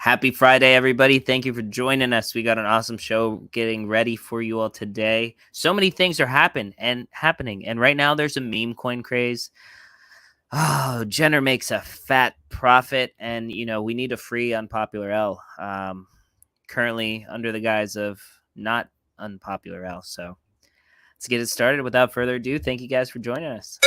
Happy Friday, everybody. Thank you for joining us. We got an awesome show getting ready for you all today. So many things are happening. And right now there's a meme coin craze. Oh, Jenner makes a fat profit, and we need a free unpopular L. Currently under the guise of not unpopular L. So let's get it started. Without further ado, thank you guys for joining us.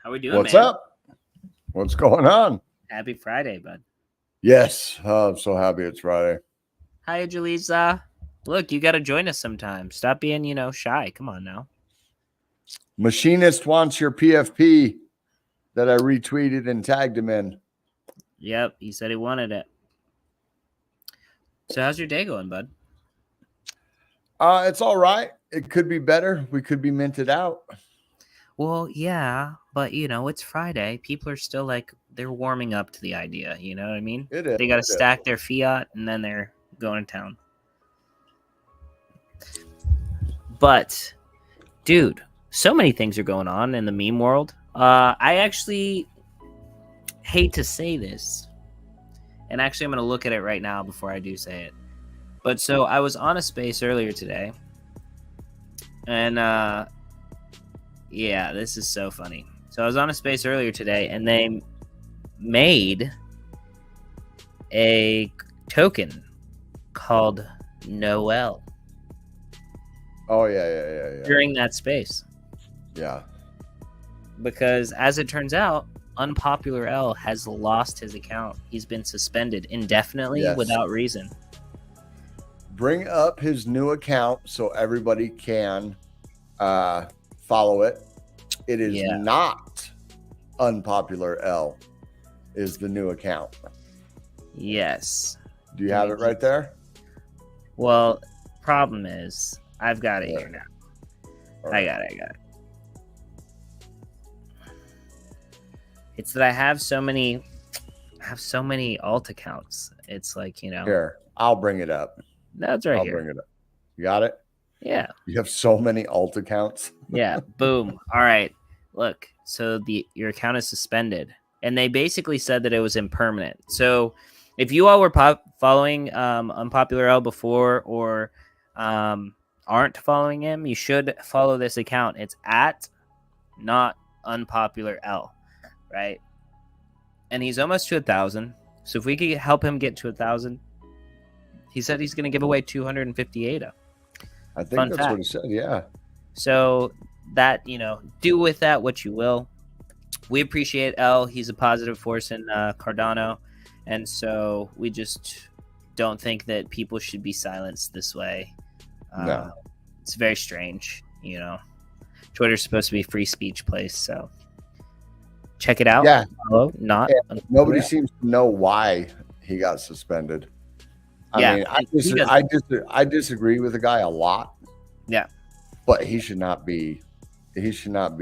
How we doing, What's man? up? What's going on? Happy Friday, bud. Yes, I'm so happy it's Friday. Hi, Jalisa. Look, you got to join us sometime. Stop being, shy. Come on now. Machinist wants your PFP that I retweeted and tagged him in. Yep, he said he wanted it. So how's your day going, bud? It's all right. It could be better. We could be minted out. Well, yeah, but it's Friday. People are still they're warming up to the idea. You know what I mean? It is. They got to stack their fiat and then they're going to town. But, dude, so many things are going on in the meme world. I actually hate to say this, and actually I'm going to look at it right now before I do say it. But so I was on a space earlier today, and yeah, this is so funny. So I was on a space earlier today, and they made a token called Noel. Oh, yeah. During that space. Yeah. Because as it turns out, Unpopular L has lost his account. He's been suspended indefinitely without reason. Bring up his new account so everybody can follow it. It is not Unpopular L is the new account. Yes. Do you have it right there? Well, problem is I've got it here now. Right. I got it. It's that I have so many alt accounts. It's Here, I'll bring it up. That's right. I'll bring it up. You got it? Yeah. You have so many alt accounts. Yeah. Boom. All right. Look, so your account is suspended, and they basically said that it was impermanent. So if you all were following Unpopular L before or aren't following him, you should follow this account. It's at not Unpopular L, right? And he's almost to 1,000. So if we could help him get to 1,000, he said he's going to give away 250 ADA. I think that's what he said. Yeah. So that, do with that what you will. We appreciate L. He's a positive force in Cardano. And so we just don't think that people should be silenced this way. No. It's very strange, Twitter's supposed to be a free speech place, so check it out. Yeah. Follow, not. Yeah. Nobody seems to know why he got suspended. I mean, I disagree with the guy a lot. Yeah. But he should not be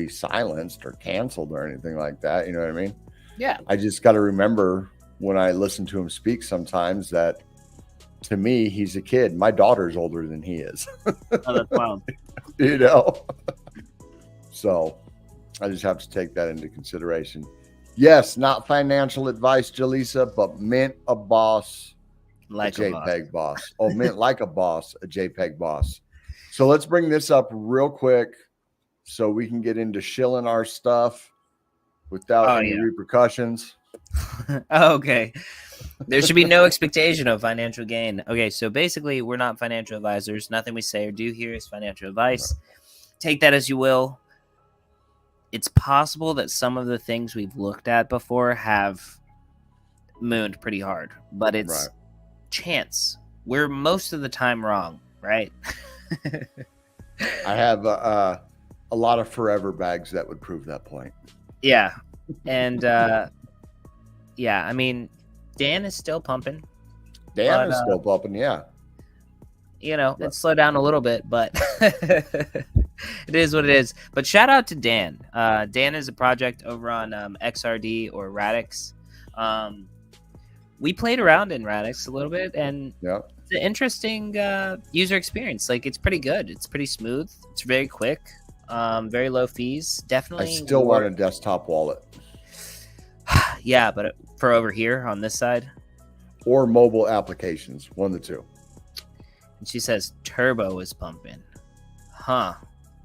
silenced or canceled or anything like that. You know what I mean? Yeah. I just got to remember when I listen to him speak sometimes that to me, he's a kid. My daughter's older than he is. Oh, that's wild. So I just have to take that into consideration. Yes, not financial advice, Jalisa, but mint a boss, like a JPEG boss. Oh, mint like a boss, a JPEG boss. So let's bring this up real quick so we can get into shilling our stuff without any repercussions. Okay. There should be no expectation of financial gain. Okay, so basically, we're not financial advisors. Nothing we say or do here is financial advice. Take that as you will. It's possible that some of the things we've looked at before have mooned pretty hard, but it's chance. We're most of the time wrong, right? I have a lot of forever bags that would prove that point. Yeah. And yeah, I mean, Dan is still pumping. Dan is still pumping, yeah. You know, it slowed down a little bit, but it is what it is. But shout out to Dan. Dan is a project over on XRD or Radix. We played around in Radix a little bit, and it's an interesting user experience. Like, it's pretty good. It's pretty smooth. It's very quick. Very low fees. Definitely. I still want a desktop wallet. Yeah, but for over here on this side. Or mobile applications, one of the two. And she says Turbo is pumping. Huh.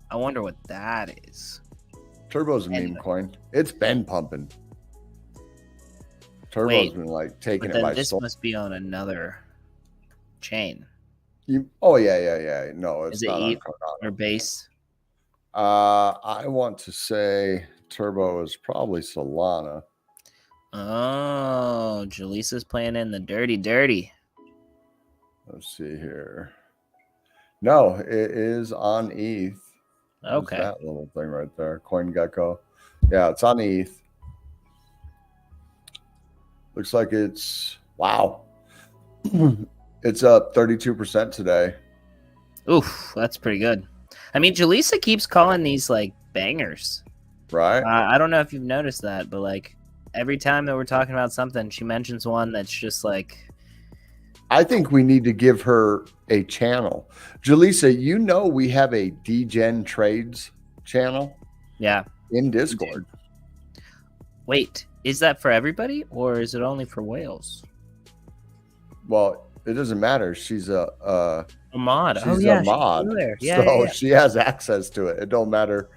I wonder what that is. Turbo's a meme coin. It's been pumping. Turbo's been like taking it by this must be on another chain. Oh yeah. No, it's is not it on ETH or Base? I want to say Turbo is probably Solana. Oh, Jaleesa's playing in the dirty. Let's see here. No, it is on ETH. Okay. That little thing right there. CoinGecko. Yeah, it's on ETH. Looks like it's wow. It's up 32% today. Oof, that's pretty good. I mean, Jaleesa keeps calling these like bangers. Right. I don't know if you've noticed that, but like every time that we're talking about something, she mentions one that's just like. I think we need to give her a channel. Jaleesa, you know we have a DGen Trades channel? Yeah. In Discord. Wait, is that for everybody or is it only for whales? Well, it doesn't matter. She's a mod. She's a mod. Yeah, she has access to it. It don't matter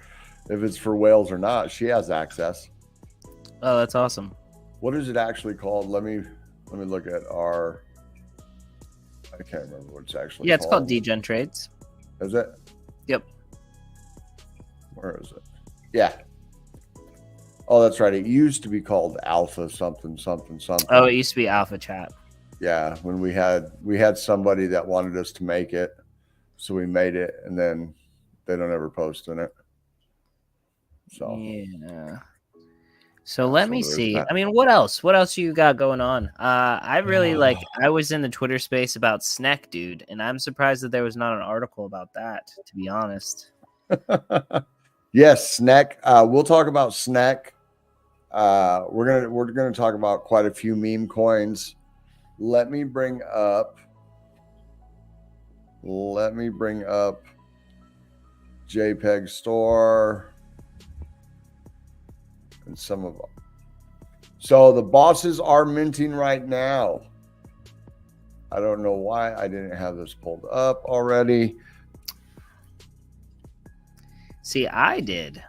if it's for whales or not. She has access. Oh, that's awesome. What is it actually called? Let me look at our. I can't remember what it's actually. Yeah, it's called DGen Trades. Is it? Yep. Where is it? Yeah. Oh, that's right. It used to be called Alpha something. Oh, it used to be Alpha Chat. Yeah, when we had somebody that wanted us to make it, so we made it, and then they don't ever post in it. So yeah. So let me see. I mean, what else? What else you got going on? I really I was in the Twitter space about Sneck, dude, and I'm surprised that there was not an article about that, to be honest. Yes, Sneck. We'll talk about Sneck. We're gonna talk about quite a few meme coins. Let me bring up JPEG Store. And some of them. So the bosses are minting right now. I don't know why I didn't have this pulled up already. See, I did.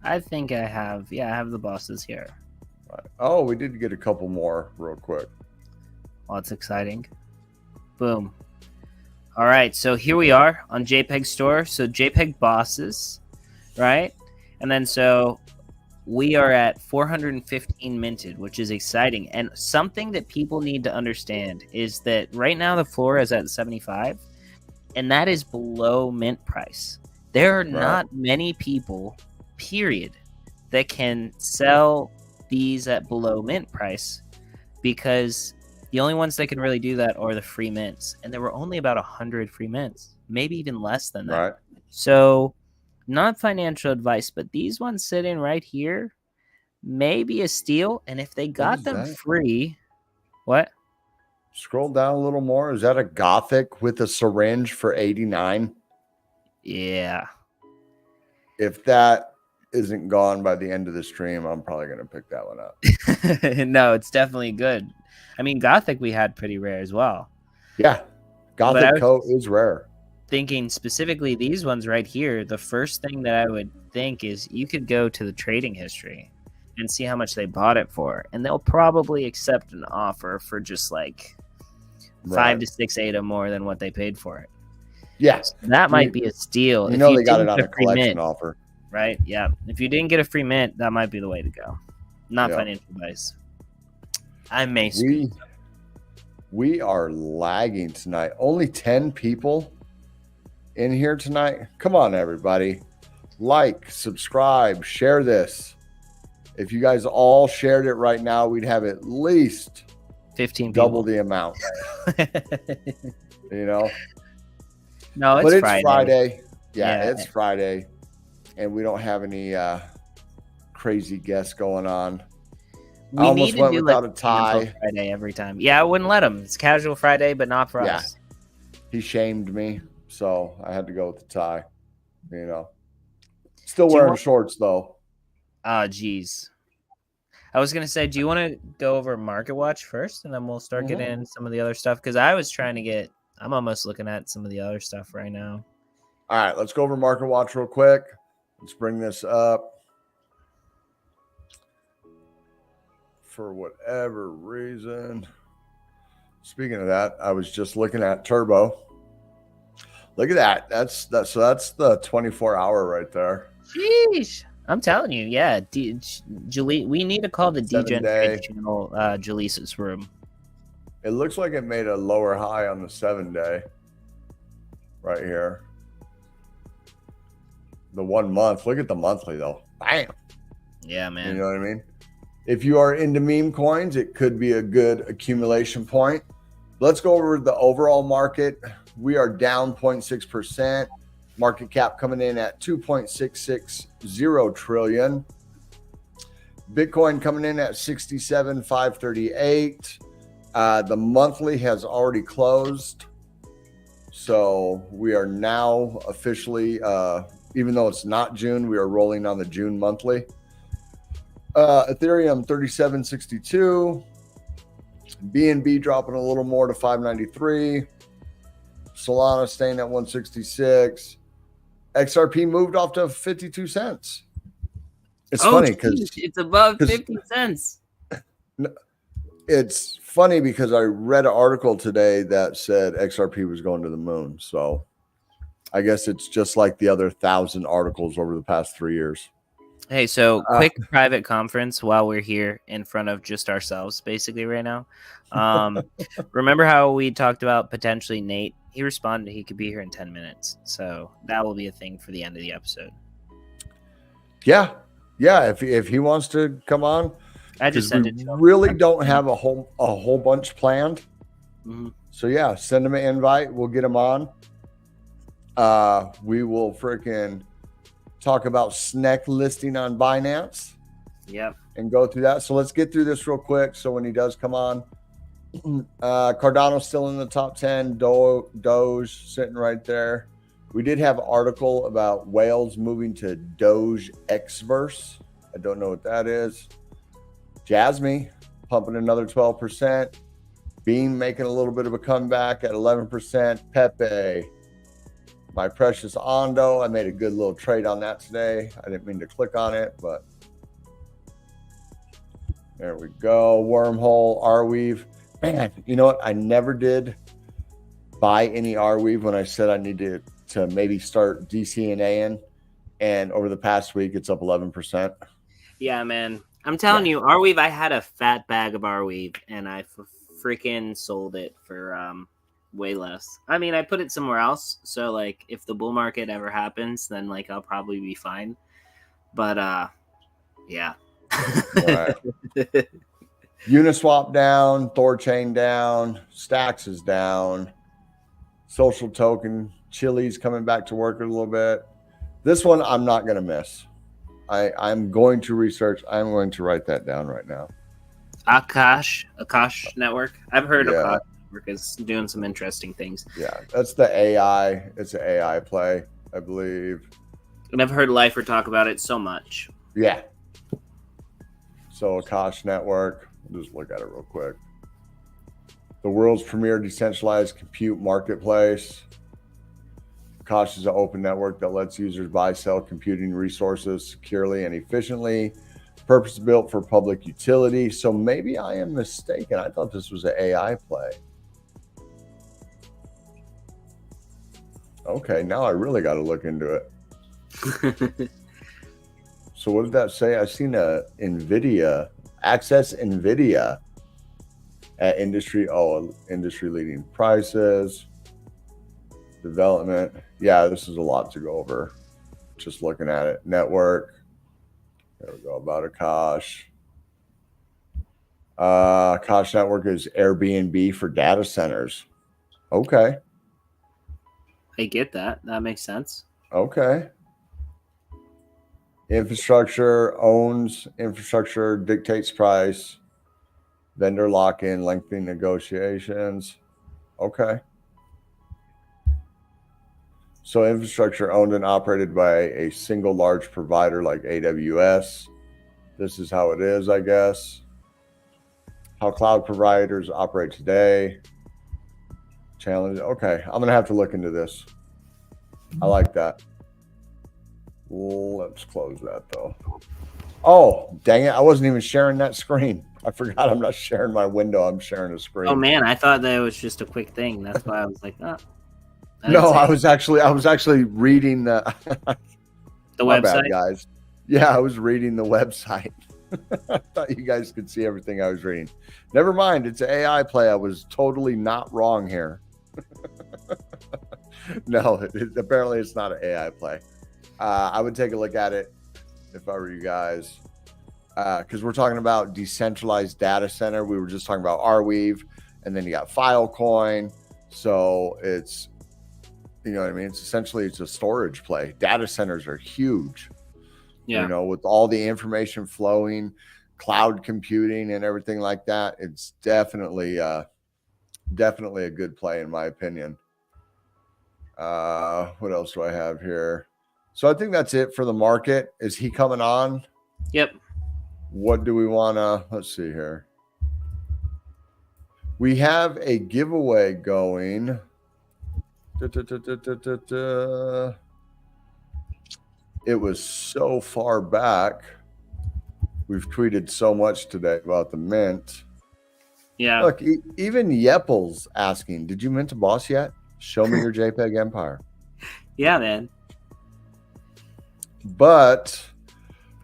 I think I have. Yeah, I have the bosses here. Right. Oh, we did get a couple more real quick. Oh, that's exciting. Boom. All right, so here we are on JPEG Store. So JPEG bosses, right? And then so we are at 415 minted, which is exciting. And something that people need to understand is that right now the floor is at 75, and that is below mint price. There are not many people, period, that can sell these at below mint price, because the only ones that can really do that are the free mints. And there were only about 100 free mints, maybe even less than that. Right. So not financial advice, but these ones sitting right here may be a steal. And if they got them free, what? Scroll down a little more. Is that a Gothic with a syringe for 89? Yeah. If that isn't gone by the end of the stream, I'm probably going to pick that one up. No, it's definitely good. I mean, Gothic we had pretty rare as well. Yeah. Gothic coat is rare. Thinking specifically these ones right here, the first thing that I would think is you could go to the trading history and see how much they bought it for, and they'll probably accept an offer for just like 5 to 6 ADA more than what they paid for it. Yes, so that might be a steal. You know, they got it on a collection offer, right? Yeah, if you didn't get a free mint, that might be the way to go. Not financial advice. I may. We are lagging tonight. Only 10 people in here tonight. Come on, everybody. Like, subscribe, share this. If you guys all shared it right now, we'd have at least 15 double people. the amount. You know? No, it's but it's Friday. Friday. Yeah, it's Friday. And we don't have any crazy guests going on. I almost went without a tie. Friday every time. Yeah, I wouldn't let him. It's casual Friday, but not for us. He shamed me, so I had to go with the tie. You know, still wearing shorts though. Oh, geez. I was gonna say, do you want to go over Market Watch first, and then we'll start getting in some of the other stuff? Because I was trying to get. I'm almost looking at some of the other stuff right now. All right, let's go over Market Watch real quick. Let's bring this up. For whatever reason. Speaking of that, I was just looking at Turbo. Look at that. That's the 24-hour right there. Sheesh. I'm telling you, yeah. Julie, we need to call the DJ channel Julisa's room. It looks like it made a lower high on the 7-day right here. The 1 month. Look at the monthly though. Bam. Yeah, man. You know what I mean? If you are into meme coins, it could be a good accumulation point. Let's go over the overall market. We are down 0.6%. Market cap coming in at 2.660 trillion. Bitcoin coming in at 67,538. The monthly has already closed. So we are now officially, even though it's not June, we are rolling on the June monthly. Ethereum 3762, BNB dropping a little more to 593, Solana staying at 166, XRP moved off to 52 cents. It's funny because it's above 50 cents. It's funny because I read an article today that said XRP was going to the moon. So I guess it's just like the other 1,000 articles over the past 3 years. Hey, so quick private conference while we're here in front of just ourselves, basically right now. Remember how we talked about potentially Nate? He responded he could be here in 10 minutes. So that will be a thing for the end of the episode. Yeah. If he wants to come on, I just sent it to him. Really don't have a whole bunch planned. Mm-hmm. So yeah, send him an invite. We'll get him on. We will freaking talk about SNEC listing on Binance. Yep. And go through that. So let's get through this real quick. So when he does come on, Cardano's still in the top 10. Doge sitting right there. We did have an article about whales moving to Doge Xverse. I don't know what that is. Jasmine pumping another 12%. Beam making a little bit of a comeback at 11%. Pepe. My precious Ondo. I made a good little trade on that today. I didn't mean to click on it, but there we go. Wormhole, Arweave. Man, you know what? I never did buy any Arweave when I said I needed to maybe start DCNAing. And over the past week, it's up 11%. Yeah, man. I'm telling you, Arweave, I had a fat bag of Arweave, and I freaking sold it for way less. I mean, I put it somewhere else, so like if the bull market ever happens, then like I'll probably be fine. But yeah. Right. Uniswap down, Thorchain down, Stacks is down, Social Token, Chili's coming back to work a little bit. This one I'm not going to miss. I'm going to research. I'm going to write that down right now. Akash Network. I've heard Akash Network is doing some interesting things. Yeah, that's the AI. It's an AI play, I believe. And I've heard Lifer talk about it so much. Yeah. So Akash Network. We'll just look at it real quick. The world's premier decentralized compute marketplace. Akash is an open network that lets users buy, sell computing resources securely and efficiently. Purpose-built for public utility. So maybe I am mistaken. I thought this was an AI play. Okay, now I really got to look into it. So what did that say? I seen a NVIDIA, Access NVIDIA at industry leading prices, development. Yeah, this is a lot to go over. Just looking at it. Network. There we go. About Akash. Akash Network is Airbnb for data centers. Okay. I get that. That makes sense. Okay. Infrastructure owns infrastructure, dictates price, vendor lock-in, lengthy negotiations. Okay. So infrastructure owned and operated by a single large provider like AWS. This is how it is, I guess. How cloud providers operate today. Challenge. Okay, I'm going to have to look into this. I like that. Let's close that, though. Oh, dang it. I wasn't even sharing that screen. I forgot I'm not sharing my window. I'm sharing a screen. Oh, man. I thought that was just a quick thing. That's why I was like, oh. No, I was actually reading the website. Bad, guys. Yeah, I was reading the website. I thought you guys could see everything I was reading. Never mind, it's an AI play. I was totally not wrong here. No, apparently it's not an AI play. I would take a look at it if I were you guys, because we're talking about decentralized data center. We were just talking about Arweave, and then you got Filecoin. So it's, you know what I mean? It's essentially, it's a storage play. Data centers are huge. Yeah. You know, with all the information flowing, cloud computing and everything like that, it's definitely a good play in my opinion. What else do I have here? So I think that's it for the market. Is he coming on? Yep. What do we want to, let's see here. We have a giveaway going. It was so far back. We've tweeted so much today about the mint. Yeah. Look, even Yeppel's asking, did you mint a boss yet? Show me your JPEG Empire. Yeah, man. But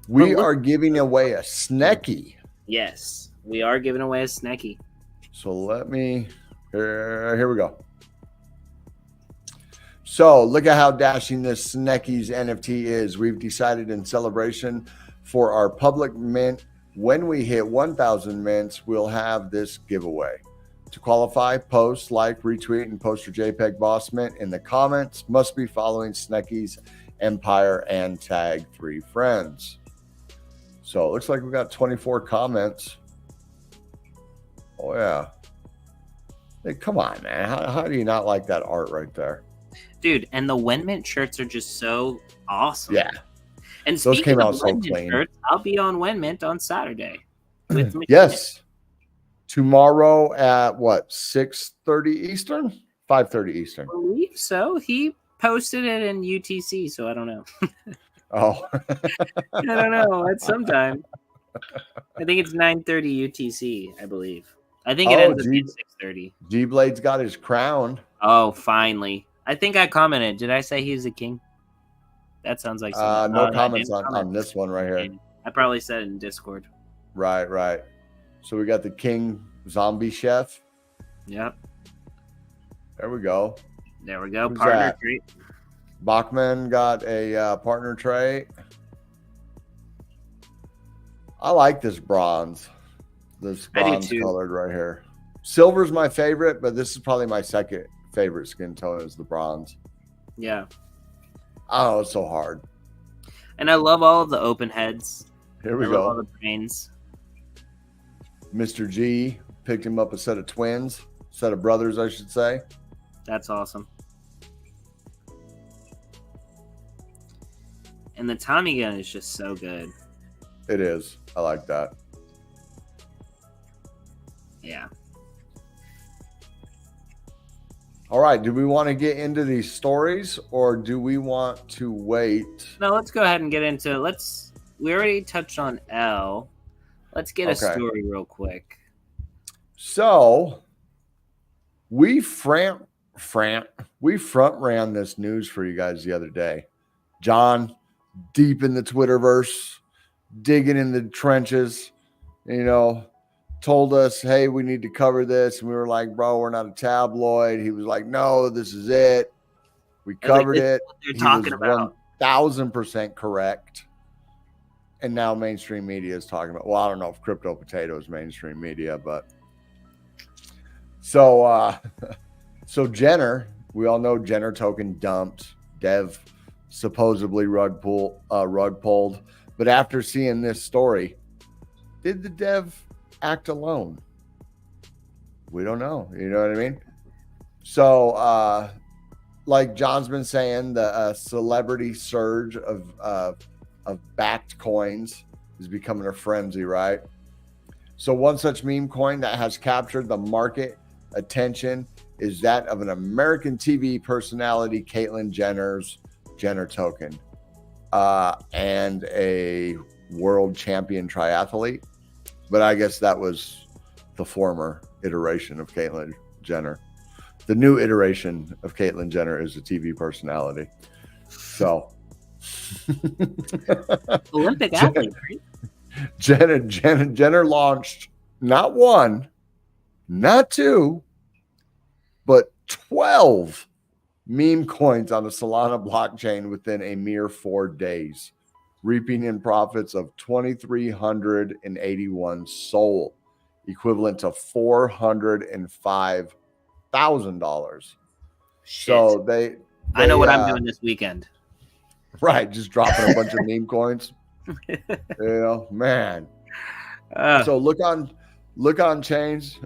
we are giving away a Snecky. Yes, we are giving away a Snecky. So let me, here we go. So look at how dashing this Snecky's NFT is. We've decided in celebration for our public mint, when we hit 1,000 mints, we'll have this giveaway. To qualify, post, like, retweet, and post your JPEG boss mint in the comments. Must be following Snecky's Empire and tag 3 friends. So it looks like we got 24 comments. Oh yeah. Hey, come on, man. How do you not like that art right there? Dude, and the Wenmint shirts are just so awesome. Yeah. And those came out so clean. Shirts, I'll be on Wenmint on Saturday. With yes. Tomorrow at what, 6:30 Eastern? 5:30 Eastern. I believe so. He posted it in UTC, so I don't know. Oh. I don't know. At some time. I think it's 9:30 UTC, I believe. I think it ends at 6:30. G-Blade's got his crown. Oh, finally. I think I commented. Did I say he was a king? That sounds like something. No comments on this one right here. I probably said it in Discord. Right. So we got the King Zombie Chef. Yep. There we go. Who's partner trait. Bachman got a partner trait. I like this bronze. This bronze colored right here. Silver's my favorite, but this is probably my second favorite skin tone is the bronze. Yeah. Oh, it's so hard. And I love all of the open heads. Here we go. All the brains. Mr. G picked him up a set of twins, set of brothers, I should say. That's awesome. And the Tommy gun is just so good. It is. I like that. Yeah. All right. Do we want to get into these stories or do we want to wait? No, let's go ahead and get into it. We already touched on L. Let's get a story real quick. So we front ran this news for you guys the other day. John, deep in the Twitterverse, digging in the trenches, told us, hey, we need to cover this. And we were like, bro, we're not a tabloid. He was like, no, this is it. We covered it. They're talking about 1,000% correct. And now mainstream media is talking about, well, I don't know if Crypto Potato is mainstream media, but so Jenner, we all know Jenner token dumped, Dev supposedly rug pulled. But after seeing this story, did the Dev act alone? We don't know. You know what I mean? So, like John's been saying, the celebrity surge of backed coins is becoming a frenzy, right? So one such meme coin that has captured the market attention is that of an American TV personality, Caitlyn Jenner's Jenner token, and a world champion triathlete. But I guess that was the former iteration of Caitlyn Jenner. The new iteration of Caitlyn Jenner is a TV personality. So Olympic athlete, right? Jenner launched not one, not two, but 12 meme coins on the Solana blockchain within a mere 4 days, reaping in profits of 2,381 SOL, equivalent to $405,000. So they I know what I'm doing this weekend. Right, just dropping a bunch of meme coins. Man. So look on chains.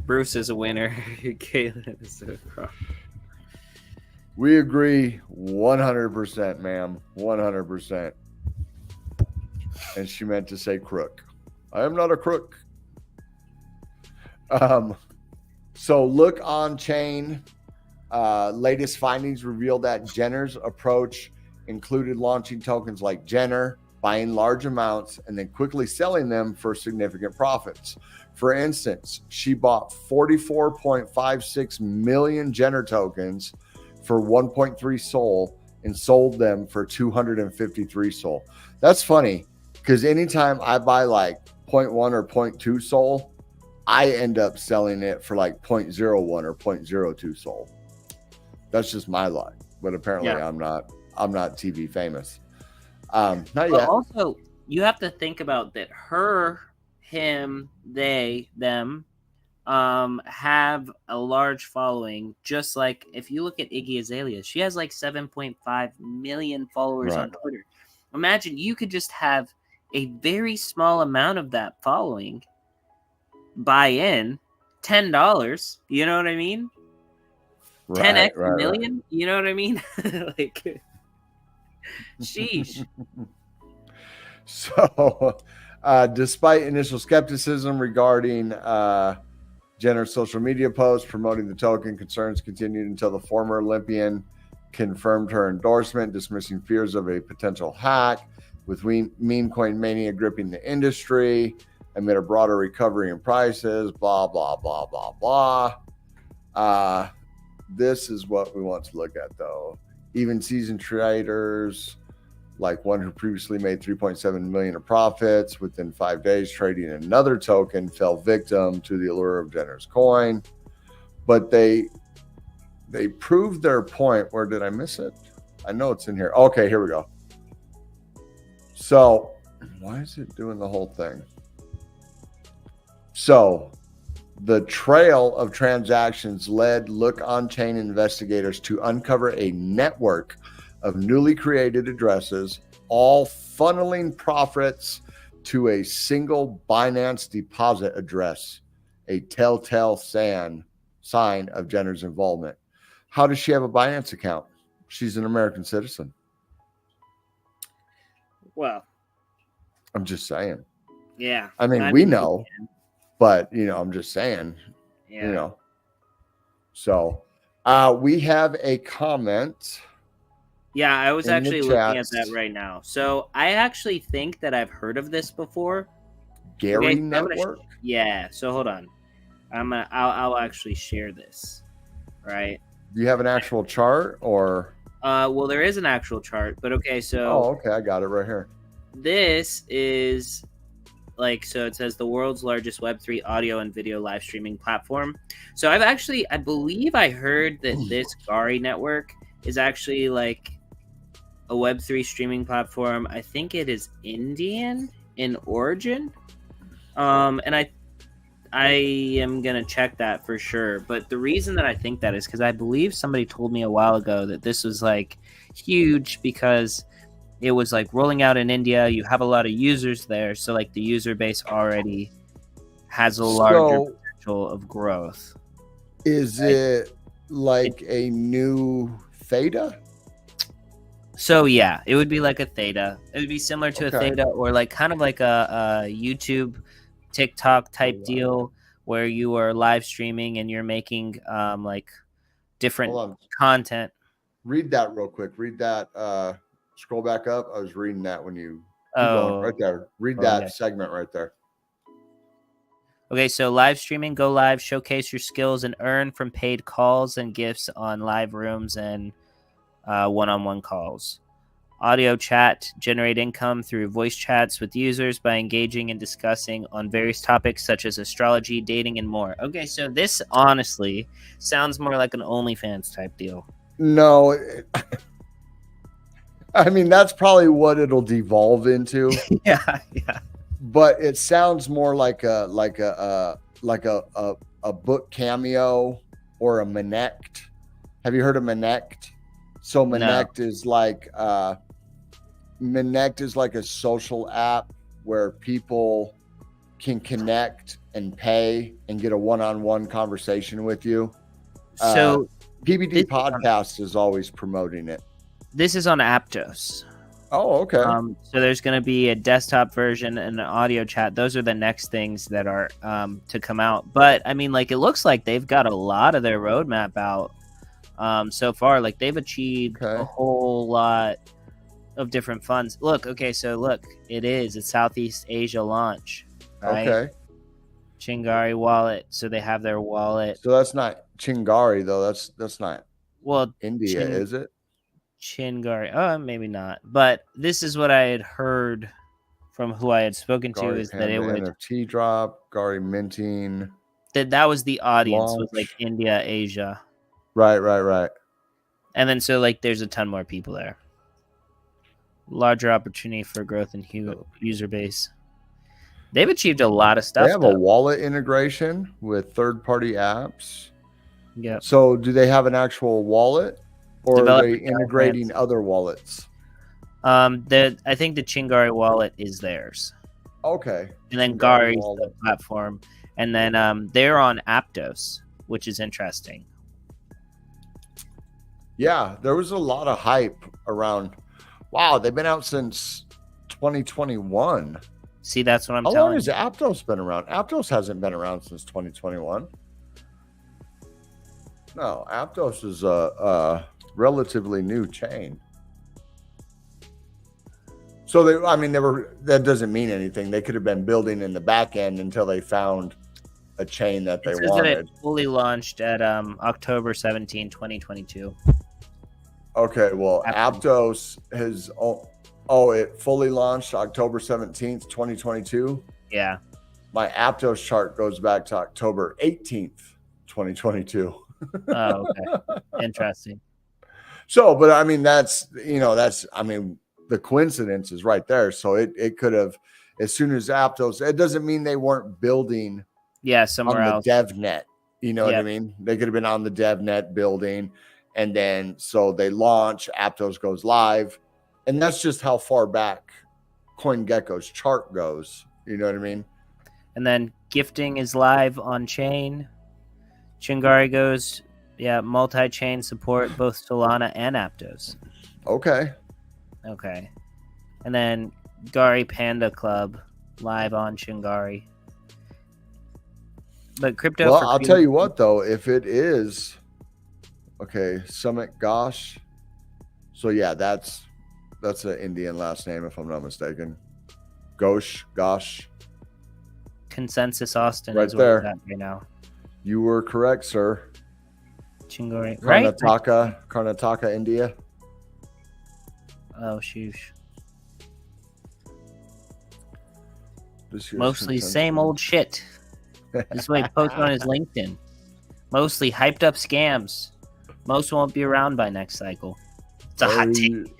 Bruce is a winner. Caitlyn is a crook. We agree 100%, ma'am. 100%. And she meant to say crook. I am not a crook. So look on chain. Latest findings reveal that Jenner's approach included launching tokens like Jenner, buying large amounts, and then quickly selling them for significant profits. For instance, she bought 44.56 million Jenner tokens for 1.3 SOL and sold them for 253 SOL. That's funny because anytime I buy like 0.1 or 0.2 SOL, I end up selling it for like 0.01 or 0.02 SOL. That's just my luck. But apparently I'm not TV famous. Not yet. Also, you have to think about that her, him, they, them have a large following. Just like if you look at Iggy Azalea, she has like 7.5 million followers on Twitter. Imagine you could just have a very small amount of that following buy in $10. You know what I mean? 10x million. You know what I mean? Like, sheesh. So, despite initial skepticism regarding Jenner's social media posts promoting the token, concerns continued until the former Olympian confirmed her endorsement, dismissing fears of a potential hack, with meme coin mania gripping the industry amid a broader recovery in prices, blah, blah, blah, blah, blah. This is what we want to look at, though. Even seasoned traders, like one who previously made 3.7 million in profits within 5 days trading another token, fell victim to the allure of Jenner's coin. But they proved their point. Where did I miss it? I know it's in here. Okay, here we go. So why is it doing the whole thing? So the trail of transactions led Look On-Chain investigators to uncover a network of newly created addresses, all funneling profits to a single Binance deposit address, a telltale sign of Jenner's involvement. How does she have a Binance account? She's an American citizen. Well, I'm just saying. Yeah. I mean, we know, but, I'm just saying, So we have a comment. Yeah, I was actually looking at that right now. So I actually think that I've heard of this before. Gary Network? Yeah, so hold on. I'll actually share this, right? Do you have an actual chart or? Well, there is an actual chart, but okay, so. Oh, okay, I got it right here. This is so it says the world's largest Web3 audio and video live streaming platform. So I believe I heard that this Gary network is actually a Web3 streaming platform. I think it is Indian in origin. And I am gonna check that for sure. But the reason that I think that is because I believe somebody told me a while ago that this was like huge because it was like rolling out in India. You have a lot of users there, so like the user base already has a larger potential of growth. Is it like a new theta? So yeah, it would be like a theta. It would be similar to a theta, or like kind of like a YouTube, TikTok type deal where you are live streaming and you're making like different content. Read that real quick. Read that. Scroll back up. I was reading that when you right there. Read that segment right there. Okay, so live streaming, go live, showcase your skills, and earn from paid calls and gifts on live rooms and one-on-one calls. Audio chat, generate income through voice chats with users by engaging and discussing on various topics such as astrology, dating, and more. Okay, so this honestly sounds more like an OnlyFans type deal. No, I mean that's probably what it'll devolve into. yeah. But it sounds more like a book cameo or a Manect. Have you heard of Manect? So Manect is like a social app where people can connect and pay and get a one-on-one conversation with you. So PBD Podcast is always promoting it. This is on Aptos. Oh, okay. So there's going to be a desktop version and an audio chat. Those are the next things that are to come out. But I mean, like, it looks like they've got a lot of their roadmap out so far. Like, they've achieved a whole lot of different funds. It's Southeast Asia launch, right? Okay. Chingari wallet. So they have their wallet. So that's not Chingari though. That's not. Well, India, is it? Chingari. Maybe not. But this is what I had heard from who I had spoken to is that it would NFT drop, Gari minting. That was the audience was like India, Asia. Right. And then so like there's a ton more people there. Larger opportunity for growth in user base. They've achieved a lot of stuff. They have a wallet integration with third-party apps. Yeah. So do they have an actual wallet? Or are they integrating other wallets? I think the Chingari wallet is theirs. Okay. And then Gari's the platform. And then they're on Aptos, which is interesting. Yeah, there was a lot of hype around. Wow, they've been out since 2021. See, that's what I'm telling you. How long has Aptos been around? Aptos hasn't been around since 2021. No, Aptos is a relatively new chain. So that doesn't mean anything. They could have been building in the back end until they found a chain that they wanted. It fully launched at October 17, 2022. Okay, well, Aptos has it fully launched October 17th, 2022. Yeah. My Aptos chart goes back to October 18th, 2022. Oh, okay. Interesting. So, but I mean, the coincidence is right there. So it could have, as soon as Aptos, it doesn't mean they weren't building somewhere on else. The DevNet. You know what I mean? They could have been on the DevNet building. And then, so they launch, Aptos goes live. And that's just how far back CoinGecko's chart goes. You know what I mean? And then gifting is live on chain. Chingari goes, multi-chain support, both Solana and Aptos. Okay. And then Gari Panda Club live on Chingari. But crypto. Well, I'll tell you what though, if it is Summit Gosh. So yeah, that's an Indian last name if I'm not mistaken. Gosh. Consensus Austin right is there. Where it's at right now. You were correct, sir. Chingari, Karnataka, India. Oh, sheesh. Mostly same old shit. This is what he posts on his LinkedIn. Mostly hyped up scams. Most won't be around by next cycle. It's a hot take.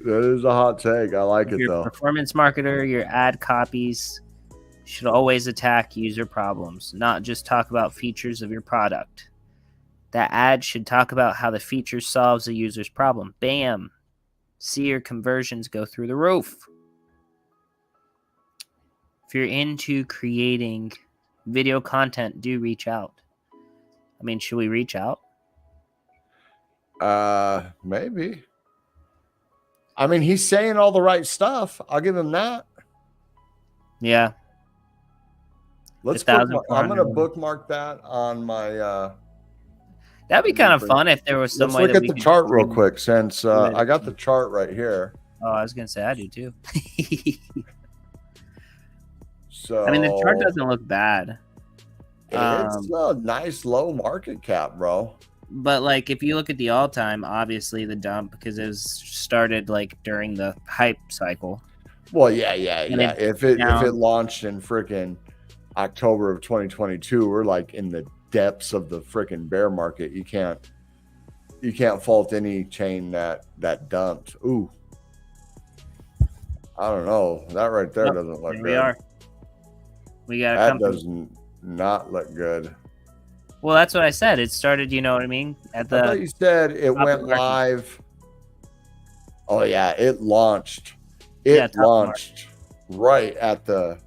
That is a hot take. I like it Your though. performance marketer, your ad copies should always attack user problems, not just talk about features of your product. That ad should talk about how the feature solves a user's problem. Bam! See your conversions go through the roof. If you're into creating video content, do reach out. I mean, should we reach out? Maybe. I mean, he's saying all the right stuff. I'll give him that. Yeah. I'm gonna bookmark that on my. That'd be kind of fun if there was some way. Let's look at the chart real quick, since I got the chart right here. Oh, I was gonna say I do too. So I mean, the chart doesn't look bad. It's a nice low market cap, bro. But like, if you look at the all-time, obviously the dump, because it was started like during the hype cycle. Well, yeah. If it launched in freaking October of 2022, we're like in the depths of the freaking bear market. You can't fault any chain that dumped. Ooh, I don't know. That right there doesn't look good. We got that does not look good. Well, that's what I said. It started, you know what I mean? I thought you said it went live. Oh yeah, it launched. It launched right at the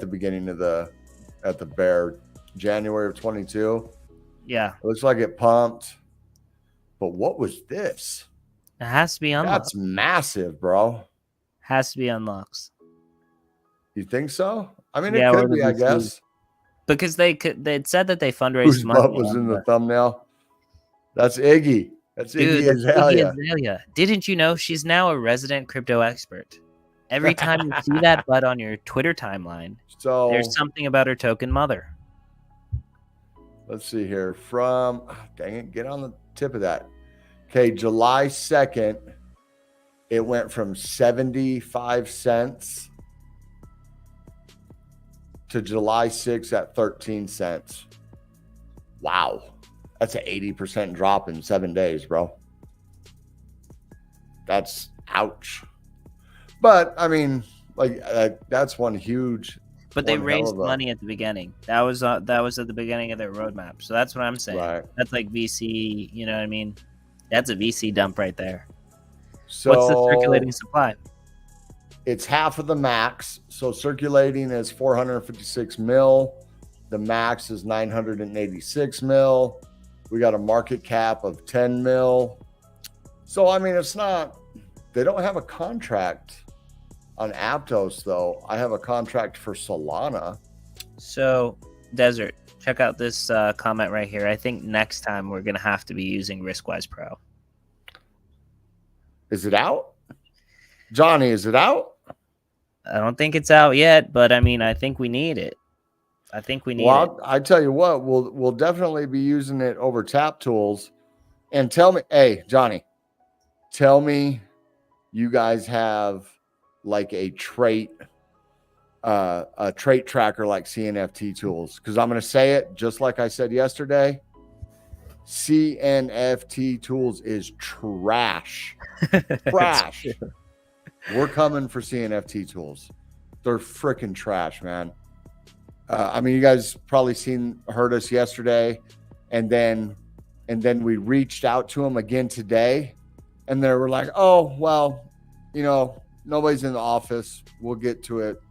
beginning of the bear, January of 22. Yeah. It looks like it pumped. But what was this? It has to be unlocks. That's massive, bro. Has to be unlocks. You think so? I mean, it could be, I guess. Because they'd said that they fundraised money. Butt was in the thumbnail. That's Iggy. That's Iggy Azalea. Didn't you know she's now a resident crypto expert? Every time you see that butt on your Twitter timeline, so there's something about her token mother. Let's see here. Dang it, get on the tip of that. Okay, July 2nd, it went from 75 cents to July 6th at 13 cents. Wow. That's an 80% drop in 7 days, bro. That's ouch. But I mean, like that's one huge. But they raised money at the beginning. That was at the beginning of their roadmap. So that's what I'm saying. Right. That's like VC. You know what I mean? That's a VC dump right there. So what's the circulating supply? It's half of the max. So circulating is 456 mil. The max is 986 mil. We got a market cap of 10 mil. So, I mean, it's not, they don't have a contract on Aptos, though. I have a contract for Solana. So, Desert, check out this comment right here. I think next time we're going to have to be using Riskwise Pro. Is it out? Johnny, is it out? I don't think it's out yet, but I mean, I think we need it. Well, I tell you what, we'll definitely be using it over Tap Tools. And tell me, hey, Johnny, tell me you guys have like a trait tracker like CNFT Tools. Because I'm going to say it just like I said yesterday. CNFT Tools is trash. Trash. We're coming for CNFT Tools. They're freaking trash, man. I mean, you guys probably heard us yesterday, and then we reached out to them again today, and they were like, "Oh, well, you know, nobody's in the office. We'll get to it,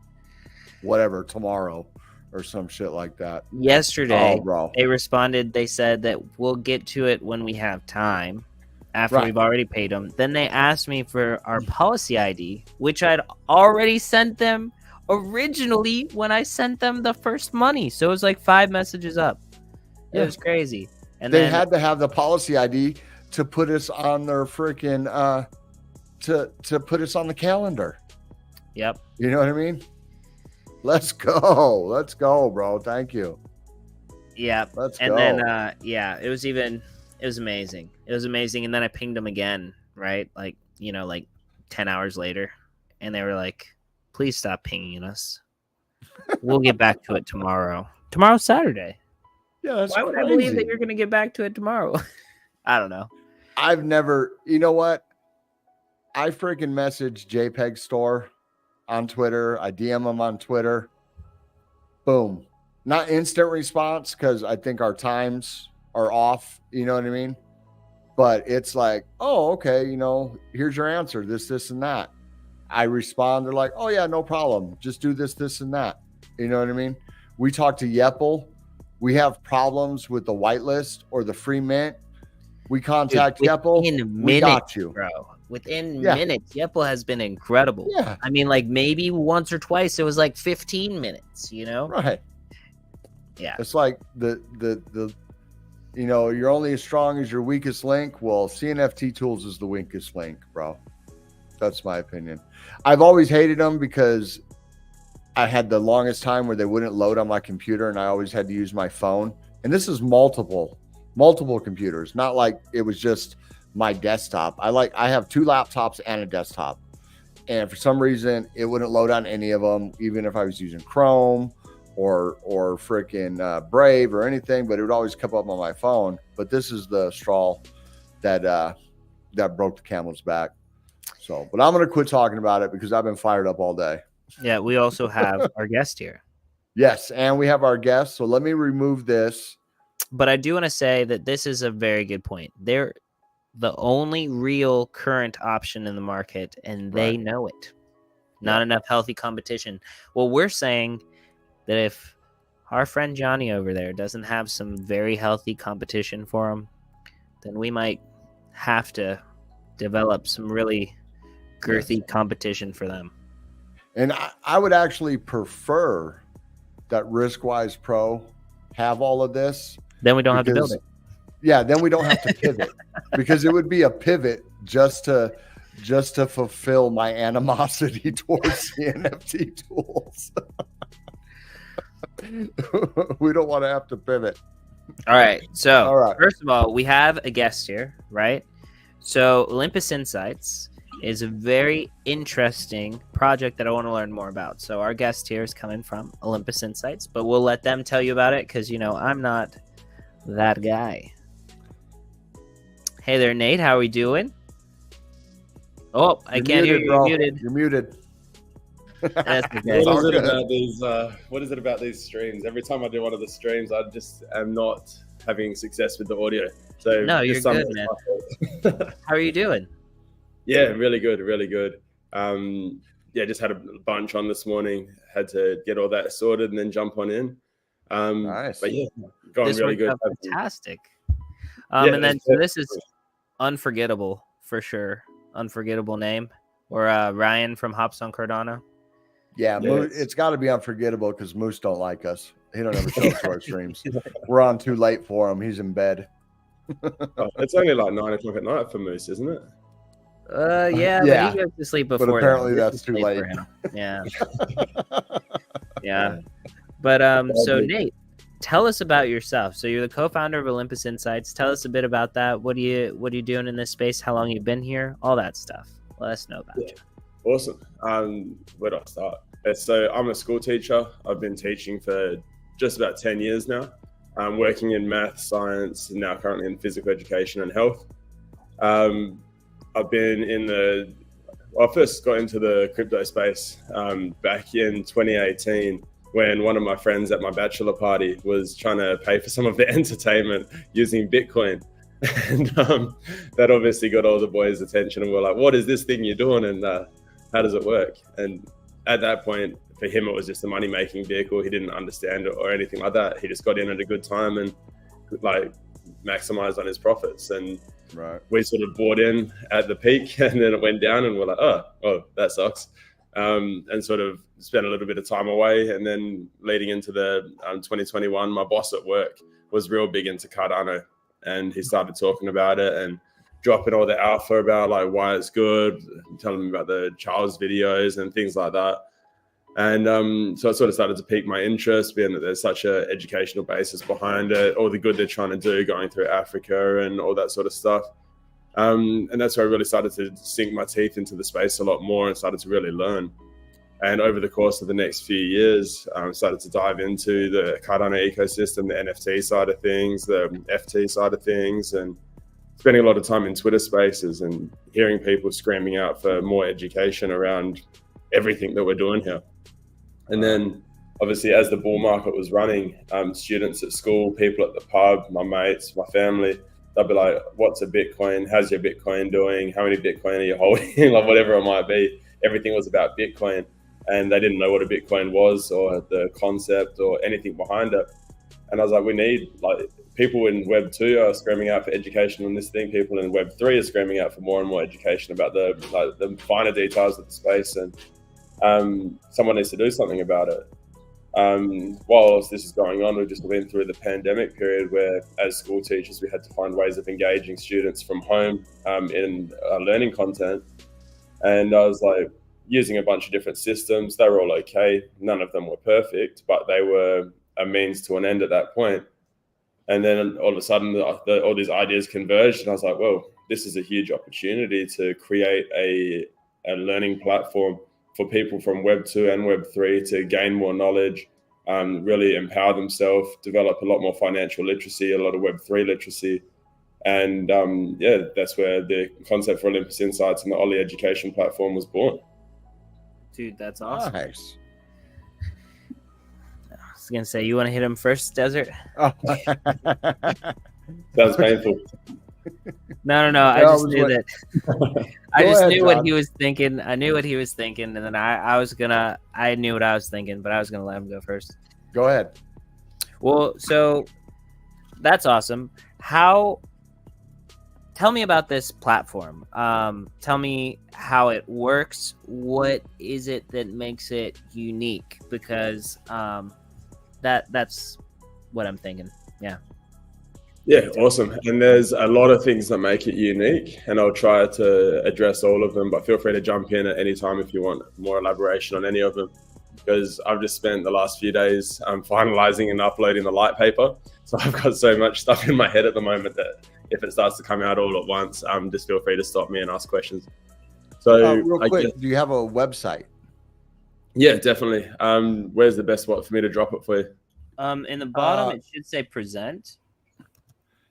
whatever, tomorrow," or some shit like that. Yesterday, they responded. They said that we'll get to it when we have time, after we've already paid them. Then they asked me for our policy ID, which I'd already sent them originally when I sent them the first money. So it was like 5 messages up. It was crazy. And they had to have the policy ID to put us on their freaking to put us on the calendar. Yep. You know what I mean? Let's go, bro. Thank you. Yeah. Let's go. And then it was amazing. It was amazing. And then I pinged them again, right? Like, you know, like 10 hours later. And they were like, "Please stop pinging us. We'll get back to it tomorrow." Tomorrow's Saturday. Yeah, that's Why would I believe that you're going to get back to it tomorrow? I don't know. I've never, you know what? I freaking message JPEG Store on Twitter. I DM them on Twitter. Boom. Not instant response because I think our times are off. You know what I mean? But it's like, oh, okay, here's your answer, this, and that. I respond, they're like, oh, yeah, no problem. Just do this, and that. You know what I mean? We talk to Yepple. We have problems with the whitelist or the free mint. We contact Yepple. We got you. Bro. Within minutes, Yepple has been incredible. Yeah. I mean, like maybe once or twice, it was like 15 minutes, Right. Yeah. It's like the you're only as strong as your weakest link. Well, CNFT Tools is the weakest link, bro. That's my opinion. I've always hated them because I had the longest time where they wouldn't load on my computer and I always had to use my phone. And this is multiple computers, not like it was just my desktop. I have 2 laptops and a desktop. And for some reason, it wouldn't load on any of them, even if I was using Chrome or freaking Brave or anything, but it would always come up on my phone. But this is the straw that broke the camel's back. So, but I'm going to quit talking about it because I've been fired up all day. Yeah, we also have our guest here. Yes, and we have our guest. So let me remove this. But I do want to say that this is a very good point. They're the only real current option in the market, and they know it. Not enough healthy competition. Well, we're saying that if our friend Johnny over there doesn't have some very healthy competition for him, then we might have to develop some really girthy competition for them. And I would actually prefer that Riskwise Pro have all of this. Then we don't have to build it. Yeah, then we don't have to pivot because it would be a pivot just to fulfill my animosity towards the NFT tools. We don't want to have to pivot. All right. So first of all, we have a guest here, right? So Olympus Insights is a very interesting project that I want to learn more about. So our guest here is coming from Olympus Insights, but we'll let them tell you about it because, I'm not that guy. Hey there, Nate. How are we doing? Oh, I can't hear you. You're muted. You're muted. That's okay. What is it about these streams? Every time I do one of the streams, I just am not having success with the audio. So no, you're good, man. How are you doing? Yeah, really good, really good. Just had a bunch on this morning. Had to get all that sorted and then jump on in. Nice. But yeah, going really good. Fantastic. And then so this is Unforgettable for sure. Unforgettable name. Or Ryan from Hops on Cardano. Yeah, it's got to be Unforgettable because Moose don't like us. He don't ever show up to our streams. We're on too late for him. He's in bed. It's only like 9 o'clock at night for Moose, isn't it? But he goes to sleep before. But apparently that's too late for him. Yeah. Yeah. But so Nate, tell us about yourself. So you're the co-founder of Olympus Insights. Tell us a bit about that. What are you doing in this space? How long you've been here? All that stuff. Let us know about you. Awesome. Where do I start? So I'm a school teacher. I've been teaching for just about 10 years now. I'm working in math, science, and now currently in physical education and health. I've been I first got into the crypto space back in 2018 when one of my friends at my bachelor party was trying to pay for some of the entertainment using Bitcoin. And that obviously got all the boys' attention, and we're like, what is this thing you're doing, and how does it work? And at that point, for him, it was just a money-making vehicle. He didn't understand it or anything like that. He just got in at a good time and maximized on his profits. And we sort of bought in at the peak, and then it went down, and we're like, oh, that sucks. And sort of spent a little bit of time away. And then leading into the 2021, my boss at work was real big into Cardano. And he started talking about it and dropping all the alpha about why it's good, telling me about the Charles videos and things like that. And so it sort of started to pique my interest, being that there's such an educational basis behind it, all the good they're trying to do going through Africa and all that sort of stuff. And that's where I really started to sink my teeth into the space a lot more and started to really learn. And over the course of the next few years, started to dive into the Cardano ecosystem, the NFT side of things, the FT side of things, and spending a lot of time in Twitter spaces and hearing people screaming out for more education around everything that we're doing here. And then obviously as the bull market was running, students at school, people at the pub, my mates, my family, they'll be like, what's a Bitcoin? How's your Bitcoin doing? How many Bitcoin are you holding? Like whatever it might be. Everything was about Bitcoin, and they didn't know what a Bitcoin was or the concept or anything behind it. And I was like, we need, like, people in Web 2 are screaming out for education on this thing. People in Web 3 are screaming out for more and more education about the finer details of the space, and someone needs to do something about it. Whilst this is going on, we've just been through the pandemic period where, as school teachers, we had to find ways of engaging students from home in learning content. And I was like, using a bunch of different systems. They were all okay. None of them were perfect, but they were a means to an end at that point. And then all of a sudden, all these ideas converged, and I was like, well, this is a huge opportunity to create a learning platform for people from Web 2 and Web 3 to gain more knowledge, really empower themselves, develop a lot more financial literacy, a lot of Web 3 literacy. And that's where the concept for Olympus Insights and the Ollie education platform was born. Dude, that's awesome. Nice. I was going to say, you want to hit him first, Desert? Oh. That was painful. No. I just knew that. I just knew John. what he was thinking. I knew what he was thinking, and then I knew what I was thinking, but I was gonna let him go first. Go ahead. Well, so that's awesome. Tell me about this platform. Tell me how it works. What is it that makes it unique? Because that's what I'm thinking. Yeah, awesome. And there's a lot of things that make it unique, and I'll try to address all of them, but feel free to jump in at any time if you want more elaboration on any of them, because I've just spent the last few days finalizing and uploading the light paper. So I've got so much stuff in my head at the moment that if it starts to come out all at once, just feel free to stop me and ask questions. So real quick, do you have a website? Yeah, definitely. Where's the best spot for me to drop it for you? In the bottom, it should say present.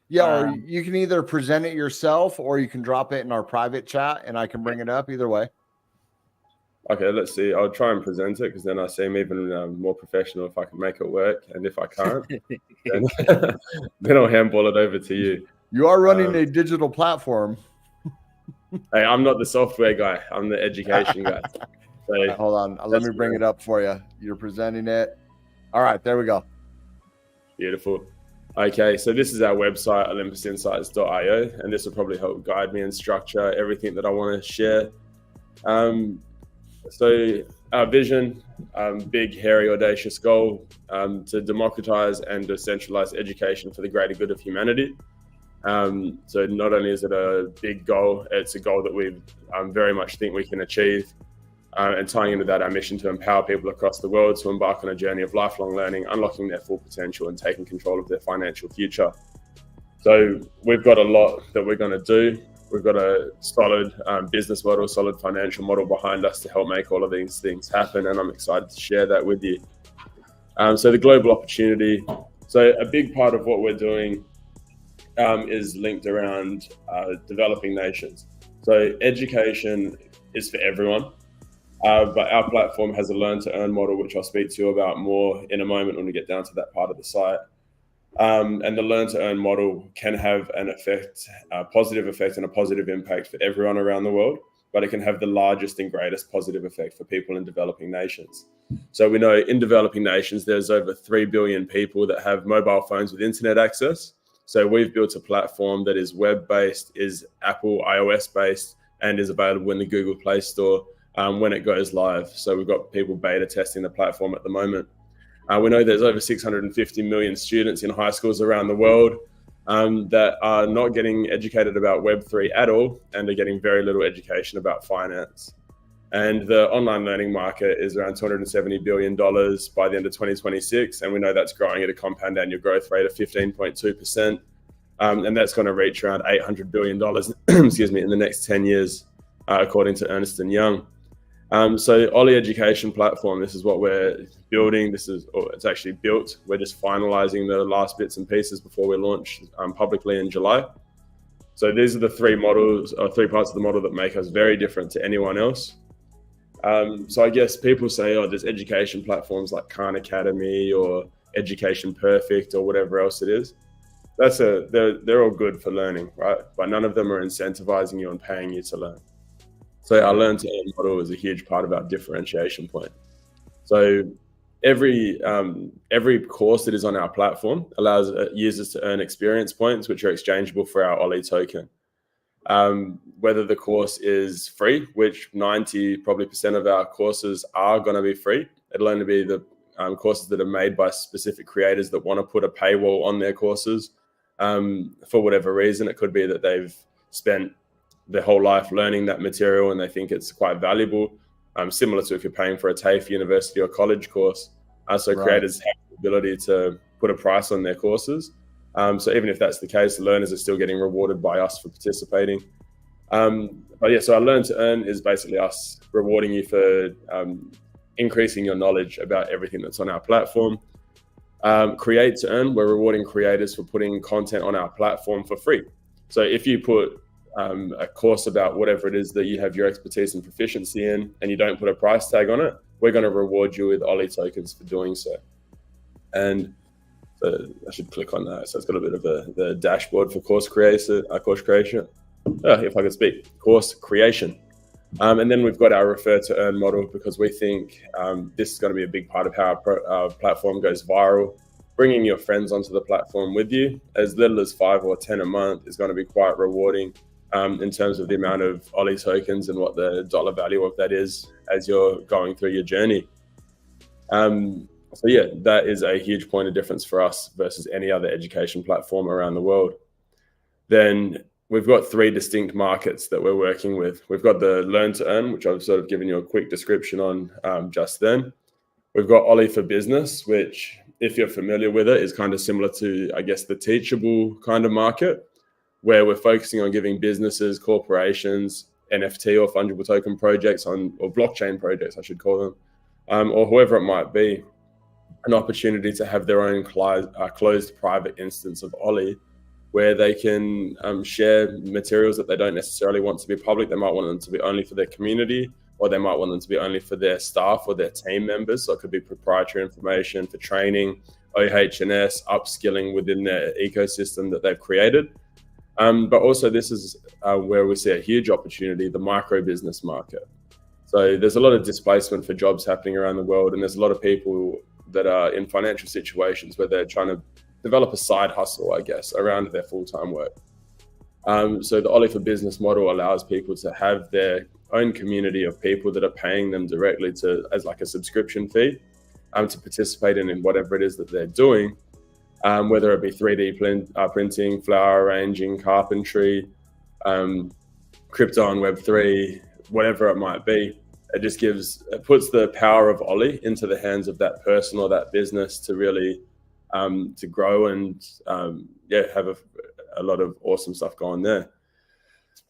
Yeah, or you can either present it yourself or you can drop it in our private chat and I can bring it up either way. Okay, let's see. I'll try and present it because then I seem even more professional if I can make it work. And if I can't, then I'll handball it over to you. You are running a digital platform. Hey, I'm not the software guy. I'm the education guy. So Hold on. Let me bring it up for you. You're presenting it. All right, there we go. Beautiful. Okay, so this is our website, olympusinsights.io, and this will probably help guide me and structure everything that I want to share. So our vision, big, hairy, audacious goal, to democratize and decentralize education for the greater good of humanity. So not only is it a big goal, it's a goal that we very much think we can achieve. And tying into that, our mission to empower people across the world to embark on a journey of lifelong learning, unlocking their full potential and taking control of their financial future. So we've got a lot that we're going to do. We've got a solid business model, solid financial model behind us to help make all of these things happen. And I'm excited to share that with you. So the global opportunity. So a big part of what we're doing is linked around developing nations. So education is for everyone. But our platform has a learn to earn model, which I'll speak to you about more in a moment when we get down to that part of the site. And the learn to earn model can have an effect, a positive effect and a positive impact for everyone around the world, but it can have the largest and greatest positive effect for people in developing nations. So we know in developing nations, there's over 3 billion people that have mobile phones with internet access. So we've built a platform that is web-based, is Apple iOS-based, and is available in the Google Play Store when it goes live. So we've got people beta testing the platform at the moment. We know there's over 650 million students in high schools around the world that are not getting educated about Web3 at all and are getting very little education about finance. And the online learning market is around $270 billion by the end of 2026. And we know that's growing at a compound annual growth rate of 15.2%. And that's going to reach around $800 billion excuse me, in the next 10 years, according to Ernst & Young. So Ollie Education Platform, this is what we're building. It's actually built. We're just finalizing the last bits and pieces before we launch publicly in July. So these are the three models, or three parts of the model that make us very different to anyone else. So I guess people say, oh, there's education platforms like Khan Academy or Education Perfect or whatever else it is. They're all good for learning, right? But none of them are incentivizing you and paying you to learn. So our learn to earn model is a huge part of our differentiation point. So every course that is on our platform allows users to earn experience points, which are exchangeable for our Ollie token. Whether the course is free, which 90% of our courses are going to be free. It'll only be the courses that are made by specific creators that want to put a paywall on their courses for whatever reason. It could be that they've spent their whole life learning that material and they think it's quite valuable, similar to if you're paying for a TAFE university or college course. So creators have the ability to put a price on their courses. So even if that's the case, the learners are still getting rewarded by us for participating. But yeah, so our learn to earn is basically us rewarding you for increasing your knowledge about everything that's on our platform. Create to earn, we're rewarding creators for putting content on our platform for free. So if you put a course about whatever it is that you have your expertise and proficiency in, and you don't put a price tag on it, we're going to reward you with Ollie tokens for doing so. And I should click on that. So it's got a bit of the dashboard for course creation. If I could speak, course creation. And then we've got our refer to earn model, because we think this is going to be a big part of how our platform goes viral. Bringing your friends onto the platform with you, as little as 5 or 10 a month, is going to be quite rewarding in terms of the amount of Ollie tokens and what the dollar value of that is as you're going through your journey. So yeah, that is a huge point of difference for us versus any other education platform around the world. Then we've got 3 distinct markets that we're working with. We've got the learn to earn, which I've sort of given you a quick description on just then. We've got Ollie for business, which, if you're familiar with it, is kind of similar to, I guess, the teachable kind of market, where we're focusing on giving businesses, corporations, NFT or fungible token projects or blockchain projects, I should call them, or whoever it might be, an opportunity to have their own closed private instance of Ollie, where they can share materials that they don't necessarily want to be public. They might want them to be only for their community, or they might want them to be only for their staff or their team members. So it could be proprietary information for training, OH&S, upskilling within their ecosystem that they've created. But also this is where we see a huge opportunity, the micro business market. So there's a lot of displacement for jobs happening around the world, and there's a lot of people that are in financial situations where they're trying to develop a side hustle, I guess, around their full-time work. So the Ollie for business model allows people to have their own community of people that are paying them directly as like a subscription fee to participate in whatever it is that they're doing, whether it be 3D printing, flower arranging, carpentry, crypto and Web3, whatever it might be. It puts the power of Ollie into the hands of that person or that business to really to grow and have a lot of awesome stuff going there.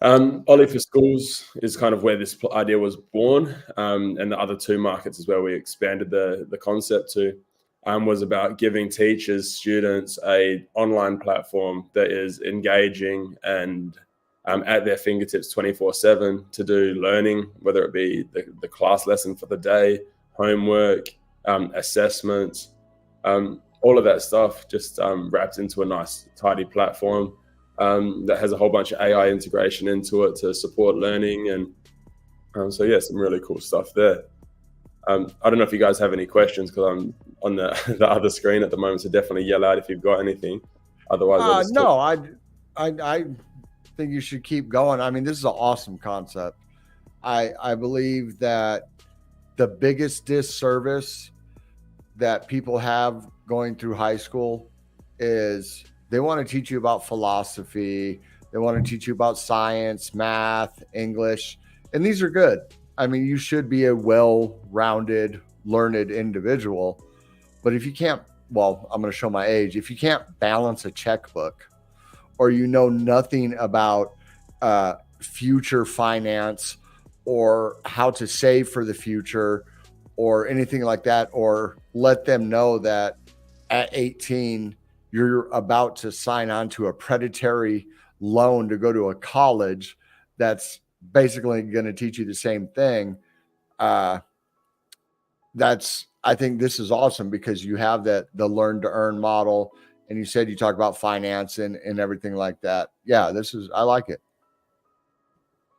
Ollie for schools is kind of where this idea was born, and the other 2 markets is where we expanded the concept to, was about giving teachers, students a online platform that is engaging and at their fingertips 24/7 to do learning, whether it be the class lesson for the day, homework, assessments, all of that stuff just wrapped into a nice, tidy platform that has a whole bunch of AI integration into it to support learning. And so, yeah, some really cool stuff there. I don't know if you guys have any questions, because I'm on the other screen at the moment, so definitely yell out if you've got anything. Otherwise, no, I think you should keep going. I mean, this is an awesome concept. I believe that the biggest disservice that people have going through high school is they want to teach you about philosophy. They want to teach you about science, math, English, and these are good. I mean, you should be a well-rounded, learned individual. But if you can't, well, I'm going to show my age. If you can't balance a checkbook, or you know nothing about future finance or how to save for the future or anything like that, or let them know that at 18, you're about to sign on to a predatory loan to go to a college that's basically going to teach you the same thing. I think this is awesome because you have the learn to earn model. And you said you talk about finance and everything like that. Yeah, I like it.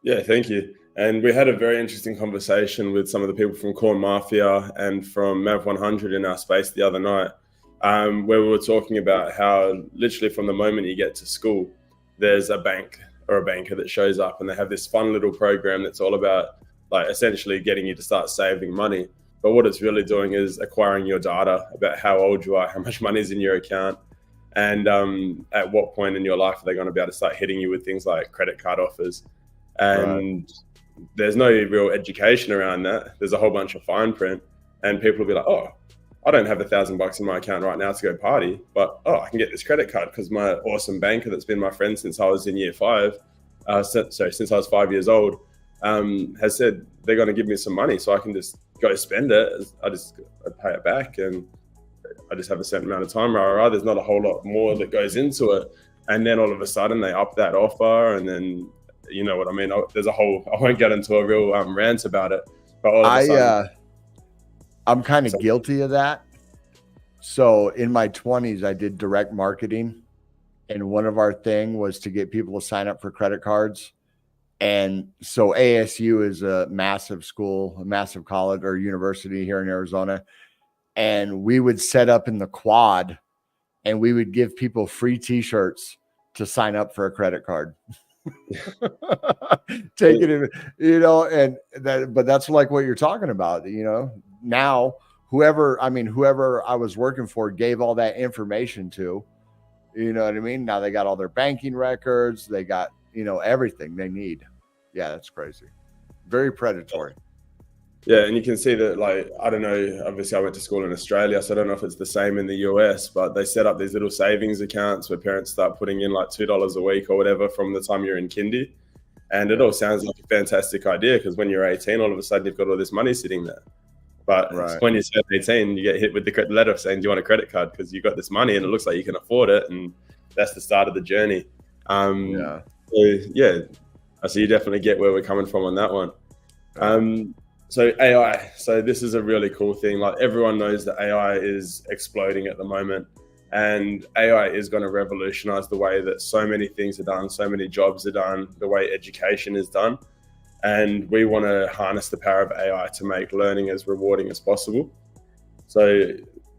Yeah, thank you. And we had a very interesting conversation with some of the people from Corn Mafia and from Mav 100 in our space the other night, where we were talking about how literally from the moment you get to school, there's a bank or a banker that shows up, and they have this fun little program that's all about like essentially getting you to start saving money. But what it's really doing is acquiring your data about how old you are, how much money is in your account, and at what point in your life are they going to be able to start hitting you with things like credit card offers. And there's no real education around that. There's a whole bunch of fine print, and people will be like, oh, I don't have $1,000 in my account right now to go party, but I can get this credit card because my awesome banker that's been my friend since I was in year 5, since I was 5 years old, has said they're going to give me some money so I can just go spend it. I pay it back, and I just have a certain amount of time. There's not a whole lot more that goes into it. And then all of a sudden they up that offer, and then, you know what I mean? There's I won't get into a real rant about it, but all of a sudden, I'm kind of guilty of that. So in my 20s, I did direct marketing, and one of our thing was to get people to sign up for credit cards. And so ASU is a massive school, a massive college or university here in Arizona. And we would set up in the quad, and we would give people free t-shirts to sign up for a credit card. Take it in, but that's like what you're talking about, now whoever I was working for gave all that information to, you know what I mean? Now they got all their banking records, they got, everything they need. Yeah, that's crazy. Very predatory. Yeah, and you can see that, like, I don't know, obviously I went to school in Australia, so I don't know if it's the same in the US, but they set up these little savings accounts where parents start putting in like $2 a week or whatever from the time you're in kindy. And it all sounds like a fantastic idea because when you're 18, all of a sudden you've got all this money sitting there. But when you're 18, you get hit with the letter saying, do you want a credit card? Because you've got this money and it looks like you can afford it. And that's the start of the journey. So you definitely get where we're coming from on that one. So AI, so this is a really cool thing. Like, everyone knows that AI is exploding at the moment, and AI is going to revolutionize the way that so many things are done, so many jobs are done, the way education is done. And we want to harness the power of AI to make learning as rewarding as possible. So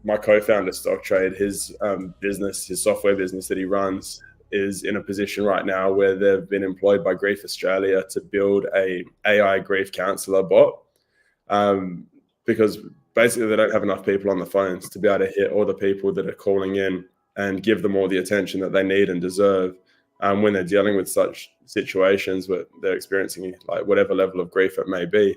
my co-founder, Stocktrade, his business, his software business that he runs, is in a position right now where they've been employed by Grief Australia to build a AI grief counselor bot. Because basically they don't have enough people on the phones to be able to hit all the people that are calling in and give them all the attention that they need and deserve when they're dealing with such situations where they're experiencing like whatever level of grief it may be.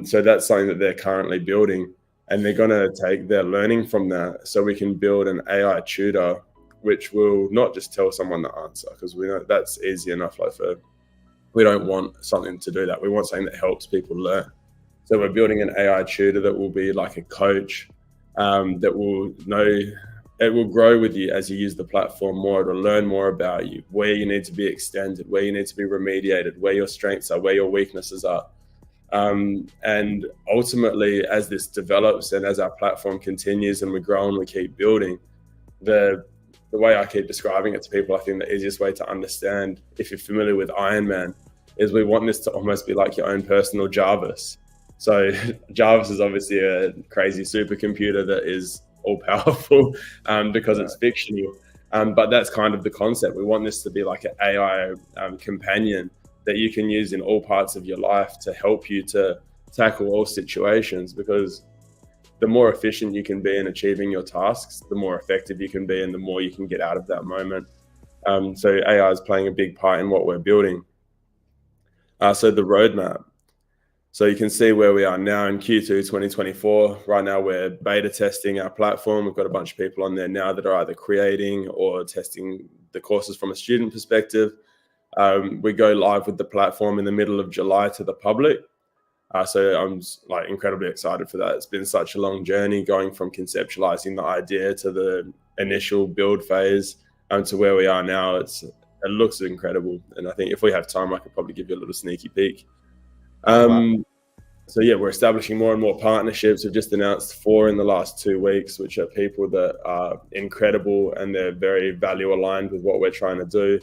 So that's something that they're currently building, and they're going to take their learning from that so we can build an AI tutor which will not just tell someone the answer, because we know that's easy enough. We don't want something to do that. We want something that helps people learn. So we're building an AI tutor that will be like a coach, that will know, it will grow with you as you use the platform more. It'll learn more about you, where you need to be extended, where you need to be remediated, where your strengths are, where your weaknesses are. And ultimately, as this develops and as our platform continues and we grow and we keep building, the way I keep describing it to people, I think the easiest way to understand, if you're familiar with Iron Man, is we want this to almost be like your own personal Jarvis. So Jarvis is obviously a crazy supercomputer that is all powerful because it's fictional. But that's kind of the concept. We want this to be like an AI companion that you can use in all parts of your life to help you to tackle all situations, because the more efficient you can be in achieving your tasks, the more effective you can be and the more you can get out of that moment. So AI is playing a big part in what we're building. So the roadmap. So you can see where we are now in Q2 2024. Right now we're beta testing our platform. We've got a bunch of people on there now that are either creating or testing the courses from a student perspective. We go live with the platform in the middle of July to the public. So I'm incredibly excited for that. It's been such a long journey going from conceptualizing the idea to the initial build phase to where we are now. it looks incredible. And I think if we have time, I could probably give you a little sneaky peek. Wow. So yeah, we're establishing more and more partnerships. We've just announced 4 in the last 2 weeks, which are people that are incredible and they're very value aligned with what we're trying to do.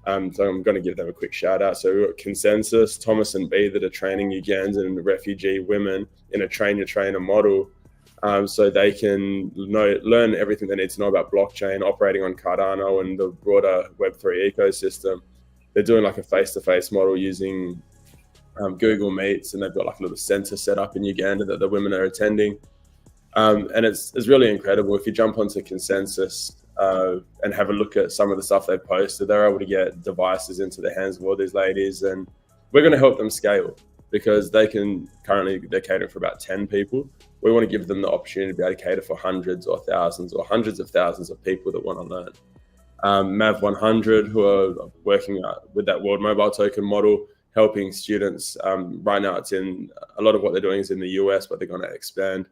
So I'm going to give them a quick shout out. So we've got Consensus, Thomas and B that are training Ugandan refugee women in a train-your-trainer model. So they can learn everything they need to know about blockchain, operating on Cardano and the broader Web3 ecosystem. They're doing like a face-to-face model using Google Meets, and they've got like a little center set up in Uganda that the women are attending. And it's really incredible. If you jump onto Consensus and have a look at some of the stuff they've posted, they're able to get devices into the hands of all these ladies, and we're going to help them scale because they're catering for about 10 people. We want to give them the opportunity to be able to cater for hundreds or thousands or hundreds of thousands of people that want to learn. MAV100, who are working with that World Mobile Token model, helping students. Right now, it's in a lot of what they're doing is in the US, but they're going to expand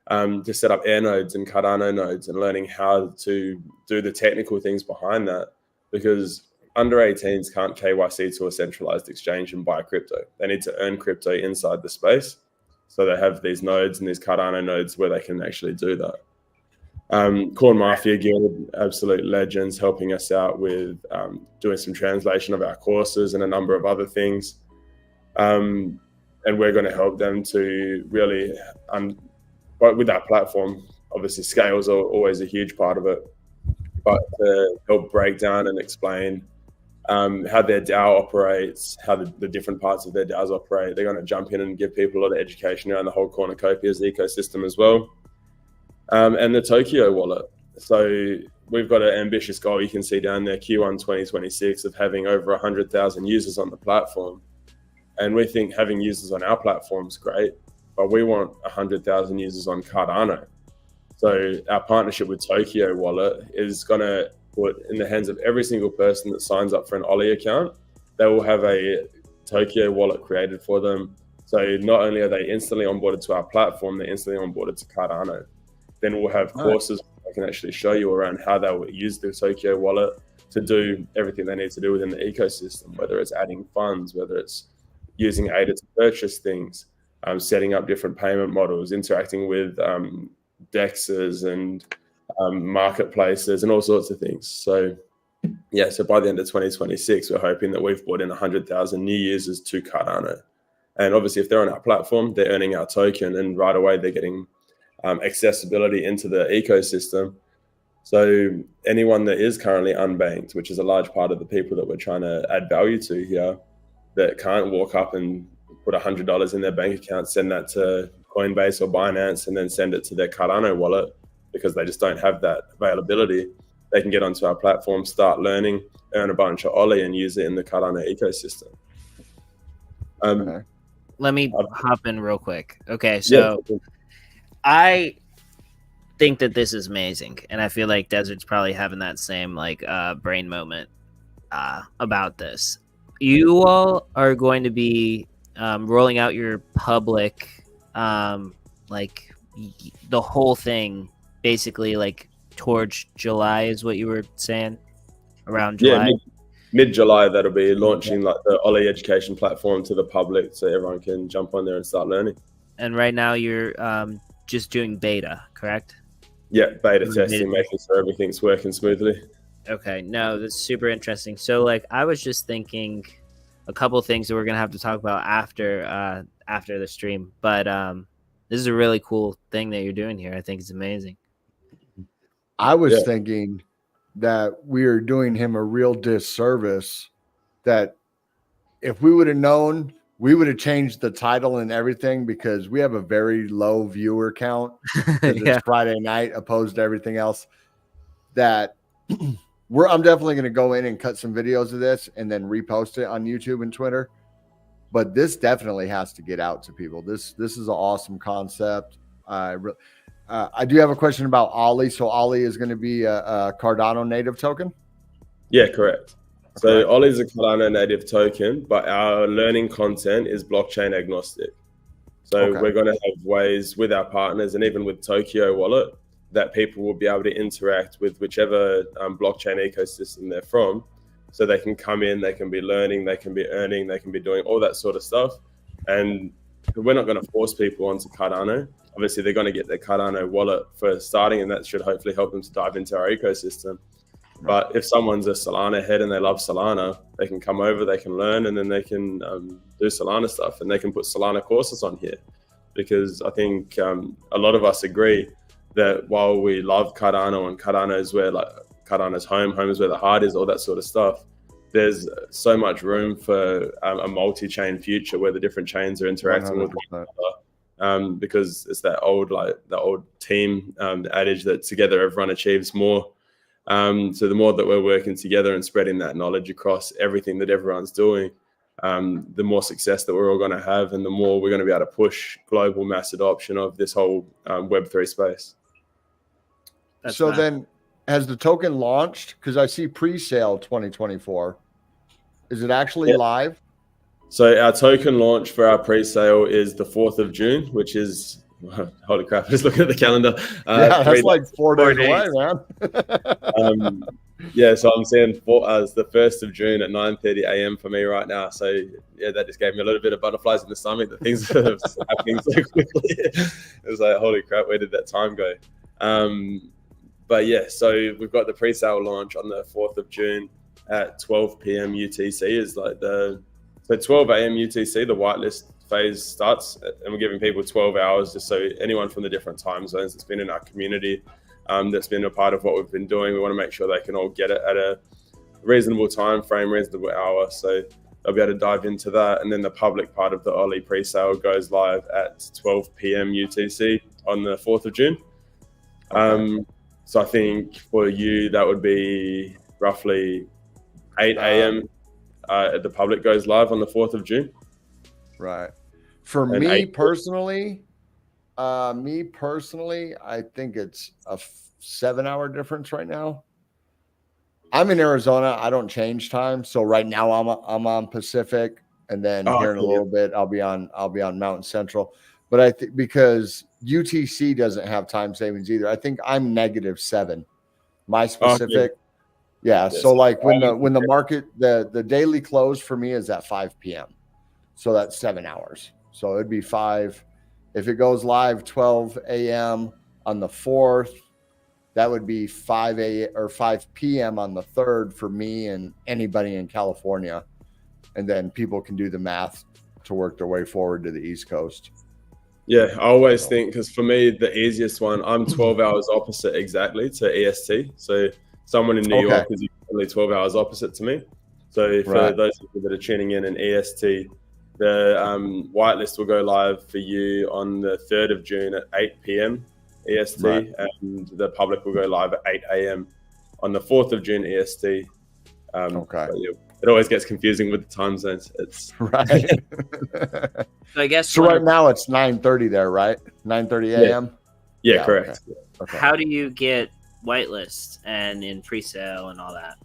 to set up air nodes and Cardano nodes and learning how to do the technical things behind that, because under 18s can't KYC to a centralized exchange and buy crypto. They need to earn crypto inside the space. So they have these nodes and these Cardano nodes where they can actually do that. Corn Mafia Guild, absolute legends, helping us out with doing some translation of our courses and a number of other things. And we're going to help them to really, but with that platform, obviously scales are always a huge part of it, but to help break down and explain how their DAO operates, how the different parts of their DAOs operate. They're going to jump in and give people a lot of education around the whole cornucopias ecosystem as well. And the Tokyo wallet. So we've got an ambitious goal. You can see down there, Q1 2026, of having over 100,000 users on the platform. And we think having users on our platform is great, but we want 100,000 users on Cardano. So our partnership with Tokyo Wallet is going to put in the hands of every single person that signs up for an Ollie account, they will have a Tokyo Wallet created for them. So not only are they instantly onboarded to our platform, they're instantly onboarded to Cardano. Then we'll have courses I can actually show you around how they will use the Tokyo Wallet to do everything they need to do within the ecosystem, whether it's adding funds, whether it's using ADA to purchase things, setting up different payment models, interacting with DEXs and marketplaces and all sorts of things. So yeah, so by the end of 2026, we're hoping that we've brought in 100,000 new users to Cardano. And obviously if they're on our platform, they're earning our token, and right away they're getting accessibility into the ecosystem. So anyone that is currently unbanked, which is a large part of the people that we're trying to add value to here, that can't walk up and put $100 in their bank account, send that to Coinbase or Binance, and then send it to their Cardano wallet because they just don't have that availability, they can get onto our platform, start learning, earn a bunch of Ollie, and use it in the Cardano ecosystem. Let me hop in real quick. Okay, so yeah. I think that this is amazing, and I feel like Desert's probably having that same brain moment about this. You all are going to be rolling out your public, the whole thing, basically towards July is what you were saying, around July. Yeah, mid-July that'll be launching the Ollie education platform to the public, so everyone can jump on there and start learning. And right now you're just doing beta, correct? Yeah, beta testing, making sure everything's working smoothly. Okay, no, that's super interesting. So I was just thinking a couple of things that we're gonna have to talk about after the stream, but this is a really cool thing that you're doing here. I think it's amazing. I was thinking that we are doing him a real disservice, that if we would have known, we would have changed the title and everything, because we have a very low viewer count because it's Friday night opposed to everything else. That I'm definitely going to go in and cut some videos of this and then repost it on YouTube and Twitter. But this definitely has to get out to people. This is an awesome concept. I do have a question about Ollie. So Ollie is going to be a Cardano native token? Yeah, correct. So Ollie is a Cardano native token, but our learning content is blockchain agnostic. So we're going to have ways with our partners and even with Tokyo Wallet that people will be able to interact with whichever blockchain ecosystem they're from so they can come in, they can be learning, they can be earning, they can be doing all that sort of stuff. And we're not going to force people onto Cardano. Obviously, they're going to get their Cardano wallet for starting, and that should hopefully help them to dive into our ecosystem. But if someone's a Solana head and they love Solana, they can come over, they can learn, and then they can do Solana stuff, and they can put Solana courses on here. Because I think a lot of us agree that while we love Cardano, and Cardano is where like Cardano's home is where the heart is, all that sort of stuff, there's so much room for a multi-chain future where the different chains are interacting 100%. With one another. Because it's that old team adage that together everyone achieves more. So the more that we're working together and spreading that knowledge across everything that everyone's doing, the more success that we're all going to have, and the more we're going to be able to push global mass adoption of this whole Web3 space. Then, has the token launched? Because I see pre-sale 2024. Is it actually live? So our token launch for our pre-sale is the 4th of June, which is, holy crap, just looking at the calendar. That's like 4 days away, man. So I'm seeing as the 1st of June at 9:30 a.m. for me right now. So yeah, that just gave me a little bit of butterflies in the stomach that things are happening so quickly. It was like, holy crap, where did that time go? But yeah, so we've got the pre-sale launch on the 4th of June at 12 p.m. UTC is like so 12 a.m. UTC, the whitelist phase starts, and we're giving people 12 hours just so anyone from the different time zones that's been in our community, that's been a part of what we've been doing, we want to make sure they can all get it at a reasonable time frame, reasonable hour, so they'll be able to dive into that. And then the public part of the early pre-sale goes live at 12 p.m. UTC on the 4th of June. Okay. So I think for you, that would be roughly 8 a.m. The public goes live on the 4th of June. Right. For me personally, I think it's a 7-hour difference right now. I'm in Arizona. I don't change time, so right now I'm on Pacific, and then here in a little bit I'll be on Mountain Central. But I think because UTC doesn't have time savings either, I think I'm -7. My specific. Yeah. Yes. So like when the market, the daily close for me is at 5 p.m. So that's 7 hours. So it'd be 5. If it goes live 12 a.m. on the 4th, that would be 5 p.m. on the 3rd for me and anybody in California. And then people can do the math to work their way forward to the East Coast. Yeah, I always think, because for me, the easiest one, I'm 12 hours opposite exactly to EST. So someone in New York is only 12 hours opposite to me. So for those people that are tuning in EST, the whitelist will go live for you on the 3rd of June at 8 p.m. EST, and the public will go live at 8 a.m. on the 4th of June EST. It always gets confusing with the time zones. It's right. So I guess right now it's 9:30 there, right? 9:30 a.m. Yeah, correct. Okay. How do you get whitelist and in pre-sale and all that?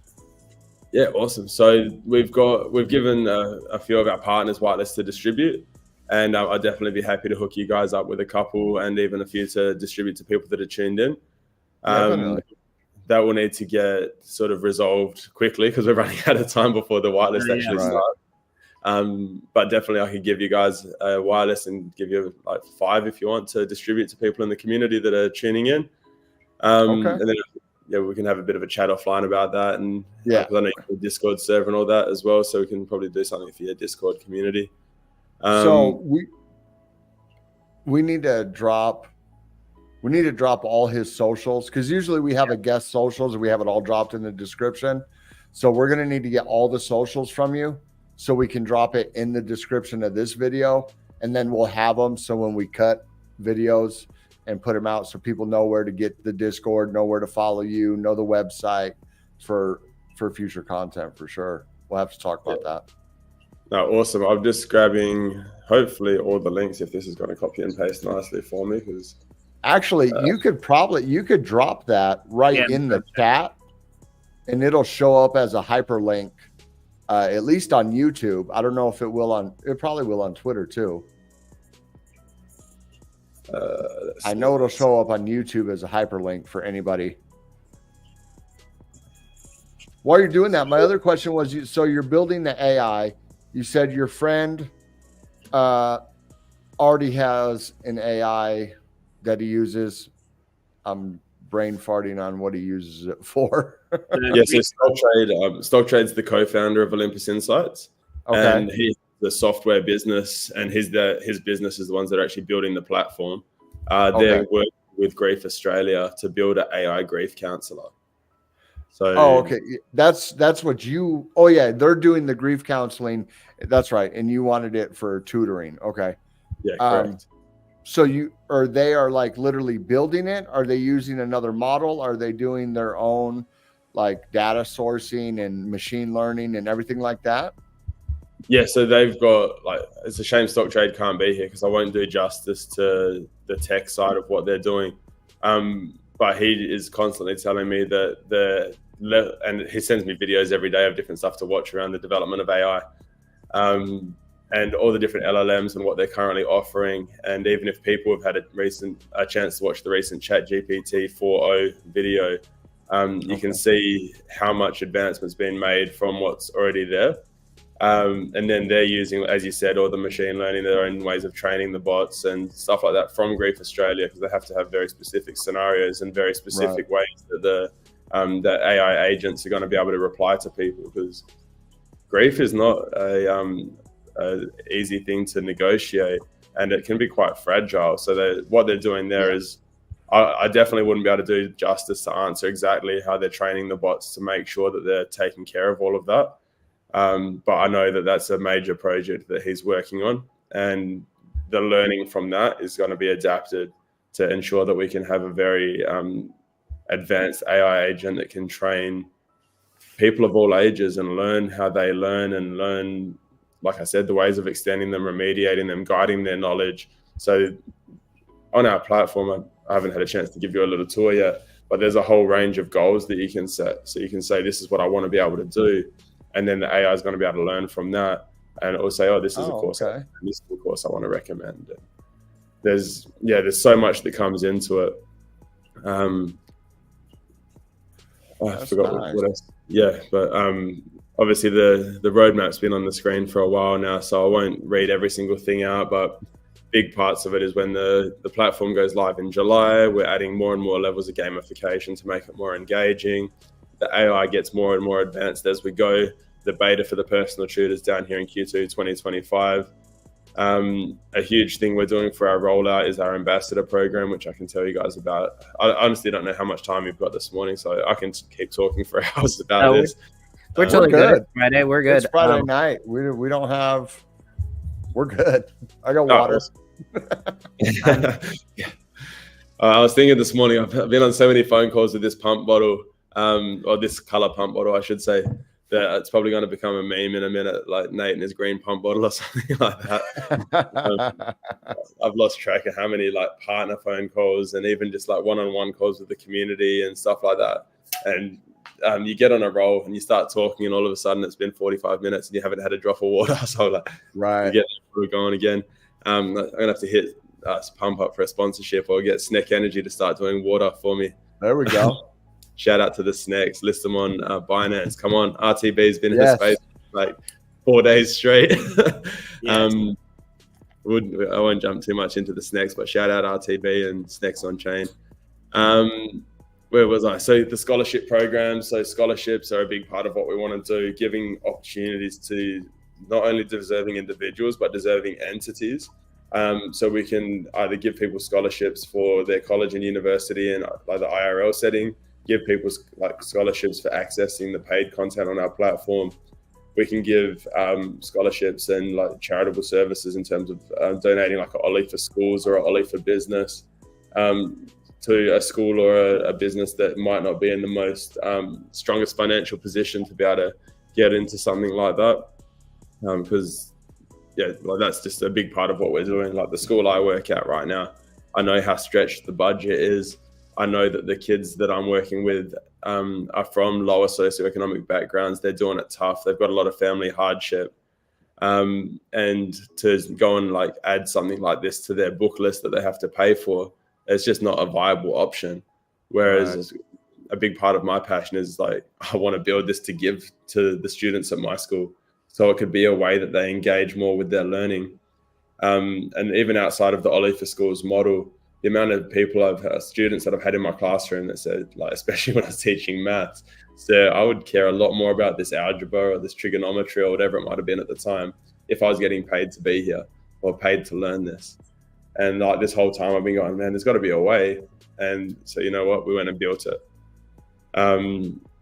Yeah, awesome. So we've given a few of our partners whitelist to distribute, and I'd definitely be happy to hook you guys up with a couple and even a few to distribute to people that are tuned in. That will need to get sort of resolved quickly because we're running out of time before the whitelist actually starts. But definitely I could give you guys a whitelist and give you like 5 if you want to distribute to people in the community that are tuning in. And then we can have a bit of a chat offline about that. And because I know you have a Discord server and all that as well, so we can probably do something for your Discord community. So we need to drop all his socials, because usually we have a guest socials and we have it all dropped in the description. So we're going to need to get all the socials from you so we can drop it in the description of this video, and then we'll have them so when we cut videos and put them out, so people know where to get the Discord, know where to follow you, know the website for future content for sure. We'll have to talk about that. No, awesome. I'm just grabbing hopefully all the links if this is going to copy and paste nicely for me, because actually you could drop that in the chat and it'll show up as a hyperlink, at least on YouTube. I don't know if it probably will on Twitter too. I know it'll show up on YouTube as a hyperlink for anybody. while you're doing that, my other question was, so you're building the AI. You said your friend already has an AI that he uses. I'm brain farting on what he uses it for. Yes, so Stocktrade's the co-founder of Olympus Insights, and he's the software business, and his business is the ones that are actually building the platform. They're working with Grief Australia to build an AI grief counselor. So, that's what you. Oh yeah, they're doing the grief counseling. That's right, and you wanted it for tutoring. Okay. Yeah, correct. So they are like literally building it? Are they using another model? Are they doing their own like data sourcing and machine learning and everything like that? Yeah, so they've got it's a shame Stocktrade can't be here because I won't do justice to the tech side of what they're doing. But he is constantly telling me that and he sends me videos every day of different stuff to watch around the development of AI. And all the different LLMs and what they're currently offering. And even if people have had a chance to watch the recent ChatGPT 4.0 video, you can see how much advancement's been made from what's already there. And then they're using, as you said, all the machine learning, their own ways of training the bots and stuff like that from Grief Australia, because they have to have very specific scenarios and very specific ways that that AI agents are going to be able to reply to people, because grief is not a easy thing to negotiate, and it can be quite fragile. So what they're doing there is, I definitely wouldn't be able to do justice to answer exactly how they're training the bots to make sure that they're taking care of all of that. But I know that that's a major project that he's working on, and the learning from that is going to be adapted to ensure that we can have a very advanced AI agent that can train people of all ages and learn how they learn, like I said, the ways of extending them, remediating them, guiding their knowledge. So on our platform, I haven't had a chance to give you a little tour yet, but there's a whole range of goals that you can set. So you can say, this is what I want to be able to do. And then the AI is going to be able to learn from that. And it will say, this is a course. This is the course I want to recommend. And there's so much that comes into it. I forgot what else. Yeah, but obviously the roadmap's been on the screen for a while now, so I won't read every single thing out, but big parts of it is when the platform goes live in July, we're adding more and more levels of gamification to make it more engaging. The AI gets more and more advanced as we go. The beta for the personal tutors down here in Q2 2025. A huge thing we're doing for our rollout is our ambassador program, which I can tell you guys about. I honestly don't know how much time you've got this morning, so I can keep talking for hours about this. We're totally good. Friday, we're good. It's Friday night. We don't have. We're good. I got water. I was thinking this morning. I've been on so many phone calls with this pump bottle, or this color pump bottle, I should say, that it's probably going to become a meme in a minute, like Nate and his green pump bottle or something like that. I've lost track of how many like partner phone calls and even just like one-on-one calls with the community and stuff like that. And you get on a roll and you start talking, and all of a sudden it's been 45 minutes and you haven't had a drop of water. So like, you get going again. I'm gonna have to hit Pump Up for a sponsorship, or get Snack Energy to start doing water for me. There we go. Shout out to the snacks. List them on Binance. Come on, RTB's been in his space like 4 days straight. I won't jump too much into the snacks, but shout out RTB and Snacks on Chain. Where was I? So the scholarship program. So scholarships are a big part of what we want to do, giving opportunities to not only deserving individuals, but deserving entities. So we can either give people scholarships for their college and university in like the IRL setting, give people like scholarships for accessing the paid content on our platform. We can give scholarships and like charitable services in terms of donating like an Ollie for schools or an Ollie for business to a school or a business that might not be in the most strongest financial position to be able to get into something like that. Because that's just a big part of what we're doing. Like the school I work at right now, I know how stretched the budget is. I know that the kids that I'm working with are from lower socioeconomic backgrounds. They're doing it tough. They've got a lot of family hardship. And to go and like add something like this to their book list that they have to pay for, it's just not a viable option. Whereas a big part of my passion is like, I want to build this to give to the students at my school, so it could be a way that they engage more with their learning. And even outside of the Ollie for Schools model, the amount of students that I've had in my classroom that said, like, especially when I was teaching maths, so I would care a lot more about this algebra or this trigonometry or whatever it might have been at the time if I was getting paid to be here or paid to learn this. And like this whole time I've been going, man, there's got to be a way. And so, you know what, we went and built it.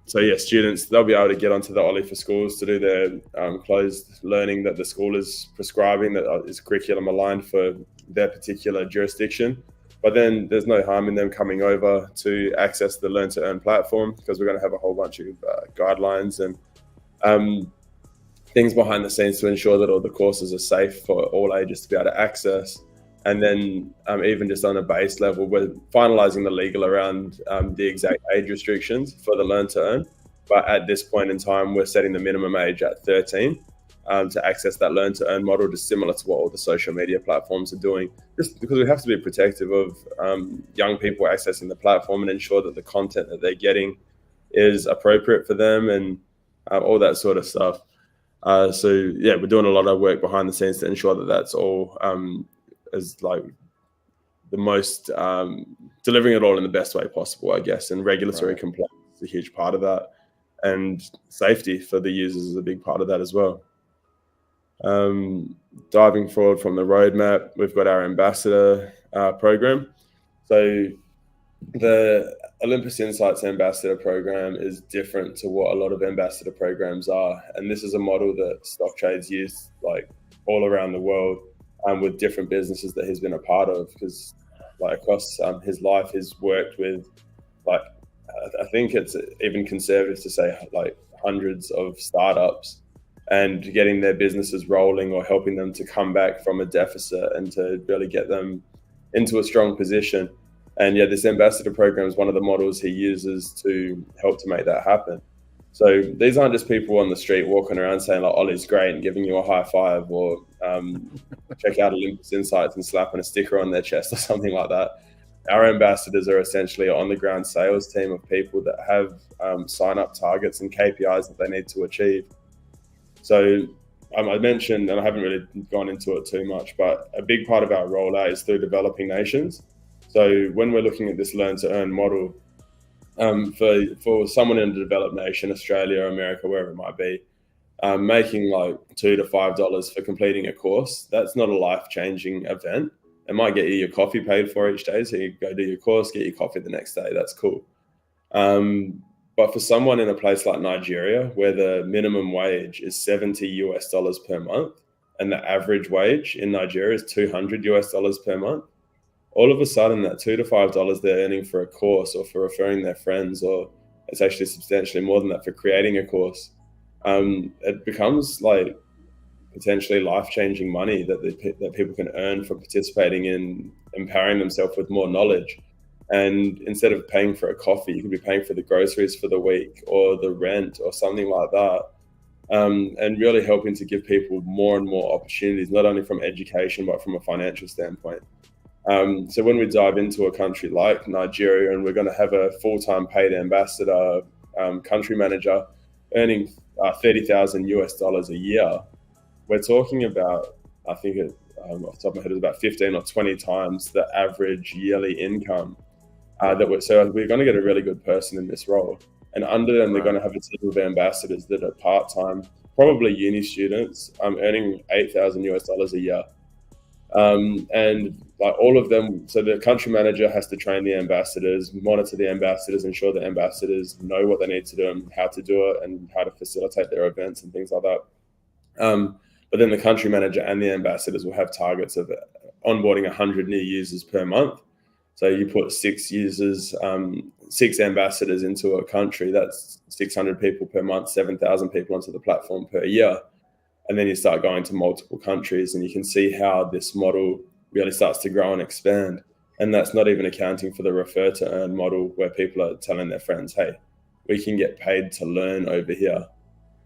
So yeah, students, they'll be able to get onto the Ollie for Schools to do their closed learning that the school is prescribing, that is curriculum aligned for their particular jurisdiction. But then there's no harm in them coming over to access the Learn to Earn platform, because we're going to have a whole bunch of guidelines and things behind the scenes to ensure that all the courses are safe for all ages to be able to access. And then even just on a base level, we're finalizing the legal around the exact age restrictions for the Learn to Earn. But at this point in time, we're setting the minimum age at 13 to access that Learn to Earn model, just similar to what all the social media platforms are doing, just because we have to be protective of young people accessing the platform and ensure that the content that they're getting is appropriate for them and all that sort of stuff. So yeah, we're doing a lot of work behind the scenes to ensure that that's all as like the most delivering it all in the best way possible, I guess. And regulatory compliance is a huge part of that, and safety for the users is a big part of that as well. Diving forward from the roadmap, we've got our ambassador program. So the Olympus Insights ambassador program is different to what a lot of ambassador programs are, and this is a model that Stock Trade's used like all around the world with different businesses that he's been a part of, because like across his life he's worked with like I think it's even conservative to say like hundreds of startups, and getting their businesses rolling or helping them to come back from a deficit and to really get them into a strong position. And yeah, this ambassador program is one of the models he uses to help to make that happen. So these aren't just people on the street walking around saying like, Ollie's great, and giving you a high five, or check out Olympus Insights and slapping a sticker on their chest or something like that. Our ambassadors are essentially an on-the-ground sales team of people that have sign-up targets and KPIs that they need to achieve. So I mentioned, and I haven't really gone into it too much, but a big part of our rollout is through developing nations. So when we're looking at this Learn to Earn model, for someone in a developed nation, Australia, America, wherever it might be, making like $2 to $5 for completing a course, that's not a life-changing event. It might get you your coffee paid for each day, so you go do your course, get your coffee the next day. That's cool. But for someone in a place like Nigeria, where the minimum wage is $70 per month, and the average wage in Nigeria is $200 per month, all of a sudden that $2 to $5 they're earning for a course or for referring their friends, or it's actually substantially more than that for creating a course, it becomes like potentially life-changing money that people can earn for participating in empowering themselves with more knowledge. And instead of paying for a coffee, you could be paying for the groceries for the week or the rent or something like that. And really helping to give people more and more opportunities, not only from education, but from a financial standpoint. So when we dive into a country like Nigeria, and we're going to have a full-time paid ambassador, country manager earning $30,000 a year, we're talking about, I think off the top of my head, is about 15 or 20 times the average yearly income. So we're going to get a really good person in this role. And under them, they're going to have a team of ambassadors that are part-time, probably uni students, earning $8,000 a year. And like all of them, so the country manager has to train the ambassadors, monitor the ambassadors, ensure the ambassadors know what they need to do and how to do it and how to facilitate their events and things like that. But then the country manager and the ambassadors will have targets of onboarding 100 new users per month. So you put 6 ambassadors into a country, that's 600 people per month, 7,000 people onto the platform per year. And then you start going to multiple countries, and you can see how this model really starts to grow and expand. And that's not even accounting for the refer to earn model, where people are telling their friends, hey, we can get paid to learn over here.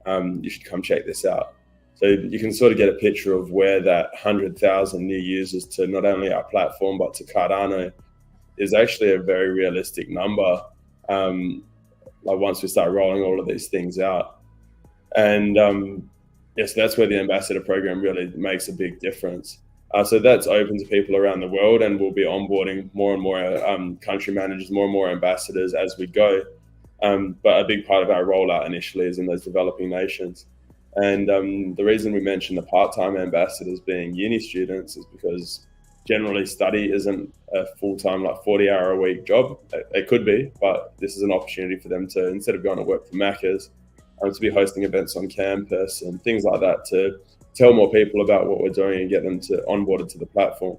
You should come check this out. So you can sort of get a picture of where that 100,000 new users to not only our platform, but to Cardano is actually a very realistic number. like once we start rolling all of these things out. And yes, that's where the ambassador program really makes a big difference. So that's open to people around the world, and we'll be onboarding more and more country managers, more and more ambassadors as we go. But a big part of our rollout initially is in those developing nations. And the reason we mention the part-time ambassadors being uni students is because generally study isn't a full-time, like 40-hour-a-week job. It could be, but this is an opportunity for them to, instead of going to work for Macca's, to be hosting events on campus and things like that, to tell more people about what we're doing and get them to onboarded to the platform.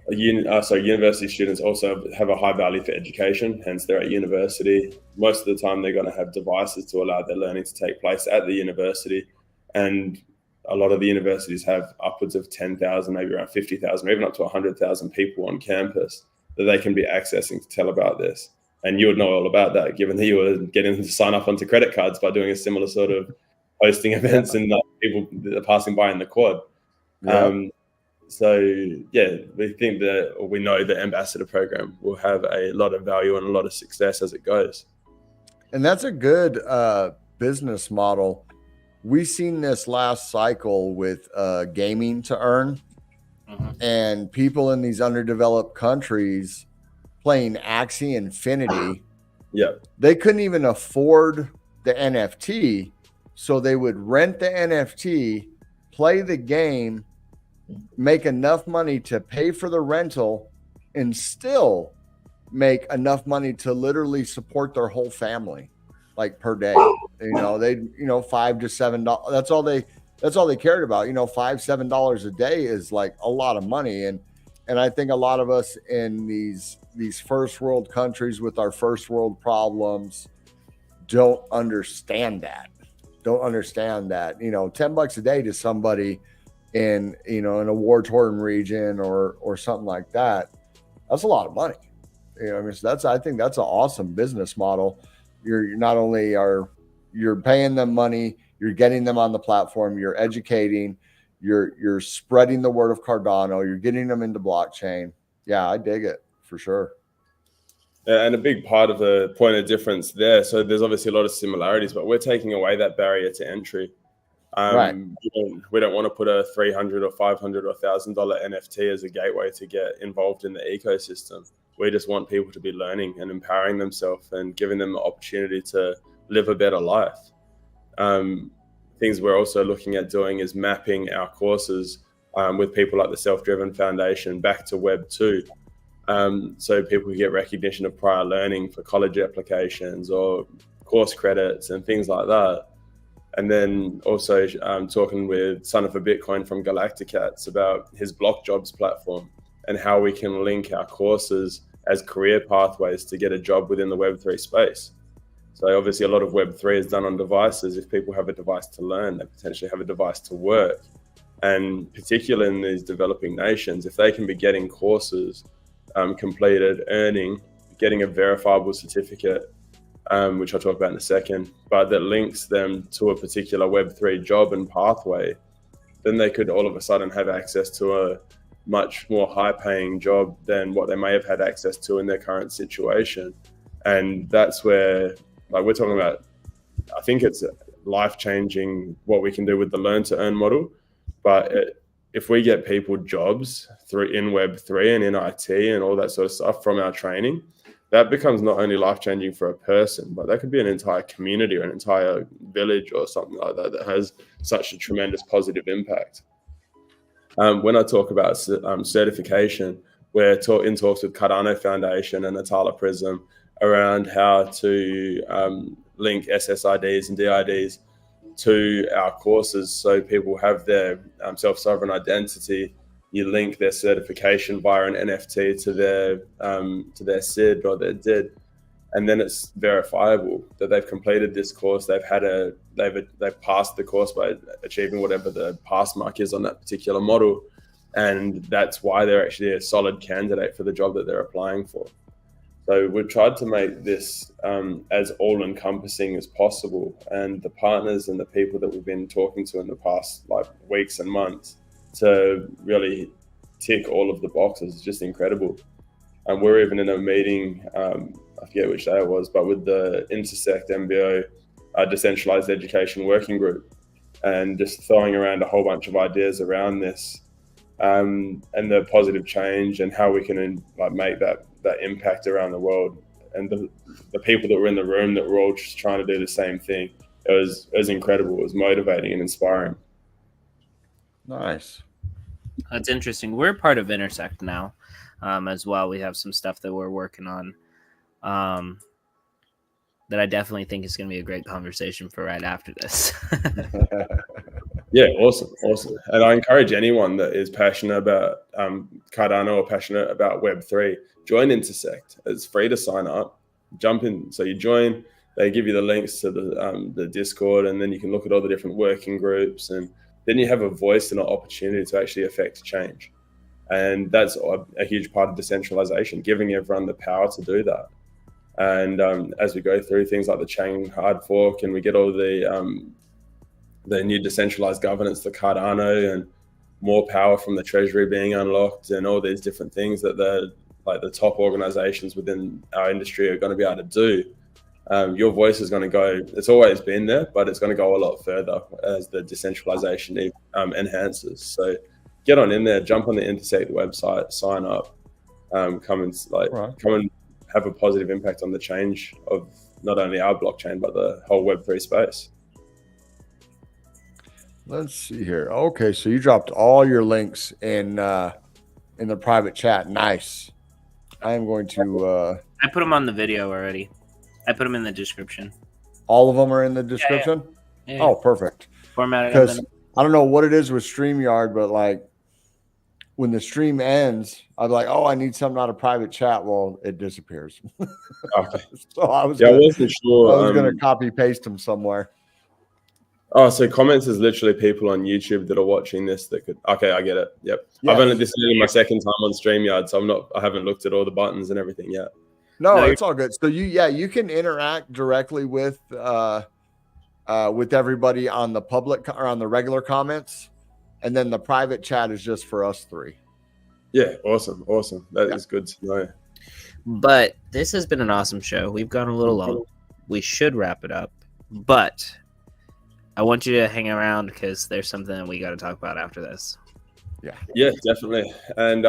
University students also have a high value for education, hence they're at university. Most of the time they're going to have devices to allow their learning to take place at the university. And a lot of the universities have upwards of 10,000, maybe around 50,000, or even up to 100,000 people on campus that they can be accessing to tell about this. And you would know all about that, given that you were getting them to sign up onto credit cards by doing a similar sort of hosting events and people that are passing by in the quad. Yeah. So yeah, we know the ambassador program will have a lot of value and a lot of success as it goes. And that's a good business model. We've seen this last cycle with gaming to earn, and people in these underdeveloped countries playing Axie Infinity. Yeah, they couldn't even afford the NFT, so they would rent the NFT, play the game, make enough money to pay for the rental, and still make enough money to literally support their whole family, like per day. They $5 to $7. That's all they cared about. $5-7 a day is like a lot of money. And I think a lot of us in these first world countries with our first world problems don't understand that. $10 a day to somebody in a war-torn region or something like that, that's a lot of money. So I think that's an awesome business model. You're not only you're paying them money, you're getting them on the platform, you're educating, you're spreading the word of Cardano, you're getting them into blockchain. Yeah, I dig it for sure. And a big part of the point of difference there, so there's obviously a lot of similarities, but we're taking away that barrier to entry. Right. We don't want to put a $300 or $500 or $1,000 NFT as a gateway to get involved in the ecosystem. We just want people to be learning and empowering themselves and giving them the opportunity to live a better life. Things we're also looking at doing is mapping our courses with people like the Self-Driven Foundation back to Web 2. So people can get recognition of prior learning for college applications or course credits and things like that. And then also talking with Son of a Bitcoin from Galacticats about his Block Jobs platform and how we can link our courses as career pathways to get a job within the Web3 space. So obviously a lot of Web3 is done on devices. If people have a device to learn, they potentially have a device to work. And particularly in these developing nations, if they can be getting courses completed, earning, getting a verifiable certificate, which I'll talk about in a second, but that links them to a particular Web3 job and pathway, then they could all of a sudden have access to a much more high-paying job than what they may have had access to in their current situation. And that's where, like, we're talking about, I think it's life-changing what we can do with the learn-to-earn model. But if we get people jobs in Web3 and in IT and all that sort of stuff from our training, that becomes not only life-changing for a person, but that could be an entire community or an entire village or something like that that has such a tremendous positive impact. When I talk about certification, we're in talks with Cardano Foundation and Atala Prism around how to link SSIDs and DIDs to our courses so people have their self-sovereign identity. You link their certification via an NFT to their SID or their DID, and then it's verifiable that they've completed this course. They've passed the course by achieving whatever the pass mark is on that particular model, and that's why they're actually a solid candidate for the job that they're applying for. So we've tried to make this as all-encompassing as possible, and the partners and the people that we've been talking to in the past weeks and months to really tick all of the boxes is just incredible. And we're even in a meeting I forget which day it was, but with the Intersect MBO decentralized education working group, and just throwing around a whole bunch of ideas around this, and the positive change and how we can like make that impact around the world. And the people that were in the room that were all just trying to do the same thing. It was incredible. It was motivating and inspiring. Nice. That's interesting. We're part of Intersect now, as well. We have some stuff that we're working on, that I definitely think is going to be a great conversation for right after this. Yeah, awesome. And I encourage anyone that is passionate about Cardano or passionate about Web3, join Intersect. It's free to sign up. Jump in. So you join, they give you the links to the Discord, and then you can look at all the different working groups, and then you have a voice and an opportunity to actually affect change. And that's a huge part of decentralization, giving everyone the power to do that. And as we go through things like the chain hard fork, and we get all the new decentralized governance, the Cardano, and more power from the treasury being unlocked, and all these different things that the top organizations within our industry are going to be able to do, your voice is going to go, it's always been there, but it's going to go a lot further as the decentralization enhances. So get on in there, jump on the Intersect website, sign up, come and have a positive impact on the change of not only our blockchain, but the whole Web3 space. Let's see here. Okay, so you dropped all your links in the private chat. Nice. I am going to. I put them on the video already. I put them in the description. All of them are in the description. Yeah. Oh, perfect. Formatted. Because I don't know what it is with StreamYard, but like when the stream ends, I'm like, oh, I need something out of private chat. Well, it disappears. Okay. So I wasn't sure. I was going to copy paste them somewhere. Oh, so comments is literally people on YouTube that are watching this that could. Okay, I get it. Yep. Yes. This is my second time on StreamYard, so I haven't looked at all the buttons and everything yet. No, it's all good. So you can interact directly with everybody on the public or on the regular comments, and then the private chat is just for us three. Yeah, awesome. That is good to know. But this has been an awesome show. We've gone a little long. We should wrap it up, but I want you to hang around because there's something that we got to talk about after this. Yeah, definitely. And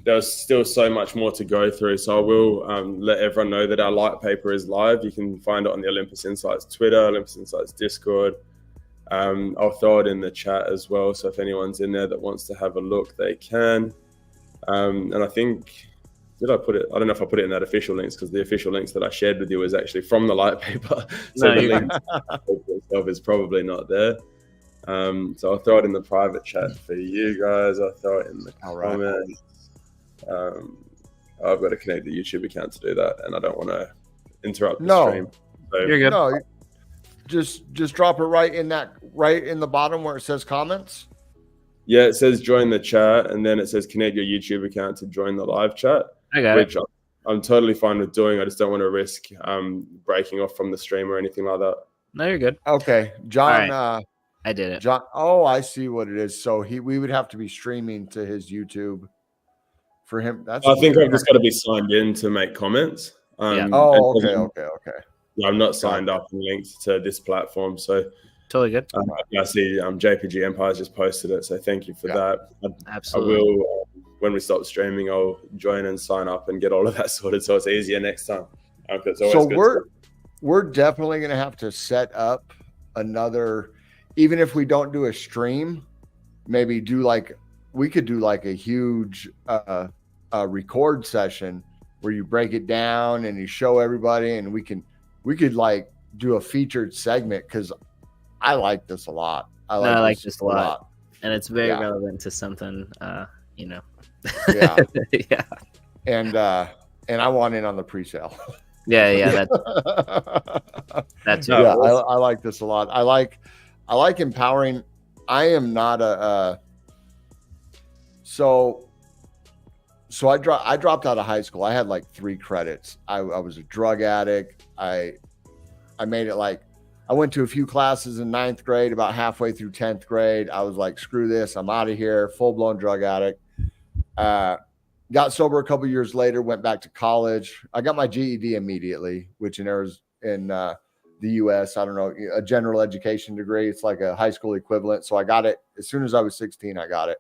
there's still so much more to go through. So I will let everyone know that our light paper is live. You can find it on the Olympus Insights Twitter, Olympus Insights Discord. I'll throw it in the chat as well. So if anyone's in there that wants to have a look, they can. And I think, did I put it? I don't know if I put it in that official links, because the official links that I shared with you is actually from the light paper. So the link itself is probably not there. So I'll throw it in the private chat for you guys. I'll throw it in the comments. I've got to connect the YouTube account to do that, and I don't want to interrupt the stream. So, you're good. No, just drop it right in the bottom where it says comments. Yeah, it says join the chat, and then it says connect your YouTube account to join the live chat. I got it. I'm totally fine with doing. I just don't want to risk breaking off from the stream or anything like that. No, you're good. Okay, John. Right. I did it. John. Oh, I see what it is. So we would have to be streaming to his YouTube for him. I think I've just got to be signed in to make comments. Yeah. Oh, okay. I'm not signed up and linked to this platform, so totally good. I see Jpg Empire just posted it, so thank you for that. Absolutely. I will, when we stop streaming, I'll join and sign up and get all of that sorted, so it's easier next time. So we're definitely going to have to set up another, even if we don't do a stream, maybe we could do like a huge record session where you break it down and you show everybody, and we could like do a featured segment, because I like this a lot. I like this a lot. And it's very relevant to something, Yeah. Yeah. And I want in on the pre-sale. Yeah. That's yeah. I like this a lot. I like empowering. I am not so I dropped out of high school. I had like 3 credits. I was a drug addict. I made it like, I went to a few classes in 9th grade, about halfway through 10th grade. I was like, screw this. I'm out of here. Full blown drug addict. got sober a couple years later, went back to college. I got my GED immediately, which in the US, I don't know, a general education degree. It's like a high school equivalent. So I got it as soon as I was 16, I got it.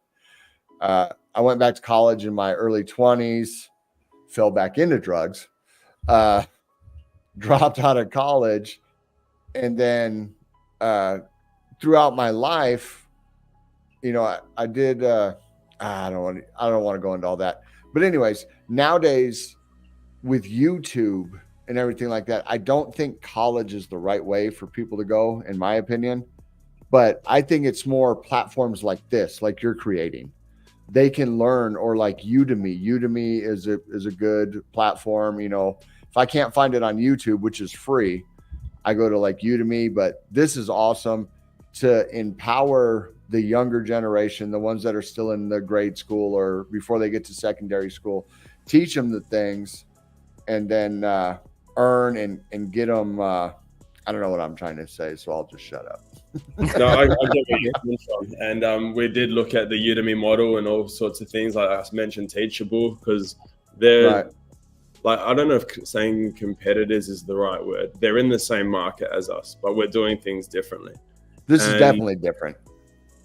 I went back to college in my early 20s, fell back into drugs, dropped out of college. And then throughout my life, you know, I did, I don't want to go into all that. But anyways, nowadays with YouTube and everything like that, I don't think college is the right way for people to go, in my opinion. But I think it's more platforms like this, like you're creating. They can learn, or like Udemy. Udemy is a good platform. You know, if I can't find it on YouTube, which is free, I go to like Udemy. But this is awesome to empower the younger generation, the ones that are still in the grade school or before they get to secondary school, teach them the things, and then earn and get them. I don't know what I'm trying to say, so I'll just shut up. No, I get where you're coming from. And we did look at the Udemy model and all sorts of things. Like I mentioned, Teachable, because they're Right. like, I don't know if saying competitors is the right word. They're in the same market as us, but we're doing things differently. This is definitely different.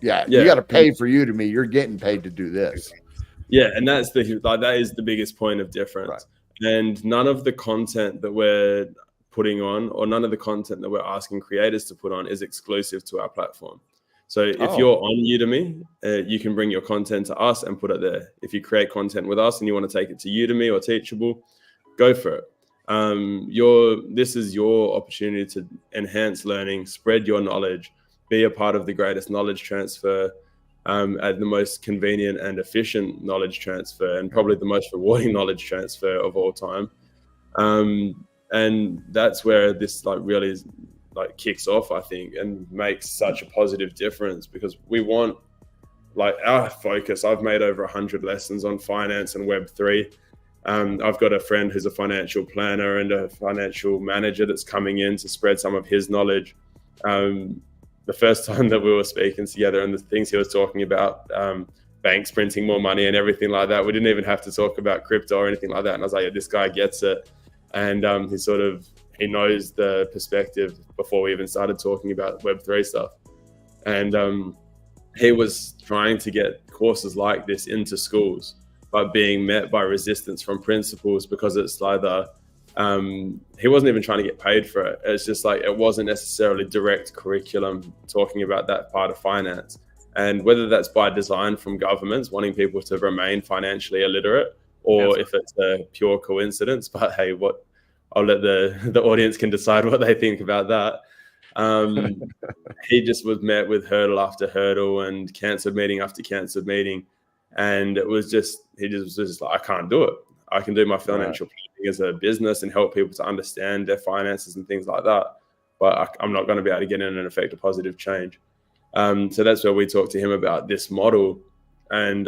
Yeah, you got to pay for Udemy. You're getting paid to do this. Yeah, and that is the biggest point of difference. Right. And none of the content that we're putting on, or none of the content that we're asking creators to put on, is exclusive to our platform. So if you're on Udemy, you can bring your content to us and put it there. If you create content with us and you want to take it to Udemy or Teachable, go for it. This is your opportunity to enhance learning, spread your knowledge, be a part of the greatest knowledge transfer, at the most convenient and efficient knowledge transfer, and probably the most rewarding knowledge transfer of all time. And that's where this really kicks off, I think, and makes such a positive difference, because we want, our focus. I've made over 100 lessons on finance and Web3. I've got a friend who's a financial planner and a financial manager that's coming in to spread some of his knowledge. The first time that we were speaking together, and the things he was talking about, banks printing more money and everything like that, we didn't even have to talk about crypto or anything like that. And I was like, yeah, this guy gets it. And he knows the perspective before we even started talking about Web3 stuff. And he was trying to get courses like this into schools, but being met by resistance from principals, because it's either he wasn't even trying to get paid for it. It's just it wasn't necessarily direct curriculum talking about that part of finance. And whether that's by design from governments wanting people to remain financially illiterate, or if it's a pure coincidence, but hey, I'll let the audience can decide what they think about that. He just was met with hurdle after hurdle and cancelled meeting after cancelled meeting. And he just was like, I can't do it. I can do my financial planning as a business and help people to understand their finances and things like that, but I'm not going to be able to get in and affect a positive change. So that's where we talked to him about this model. And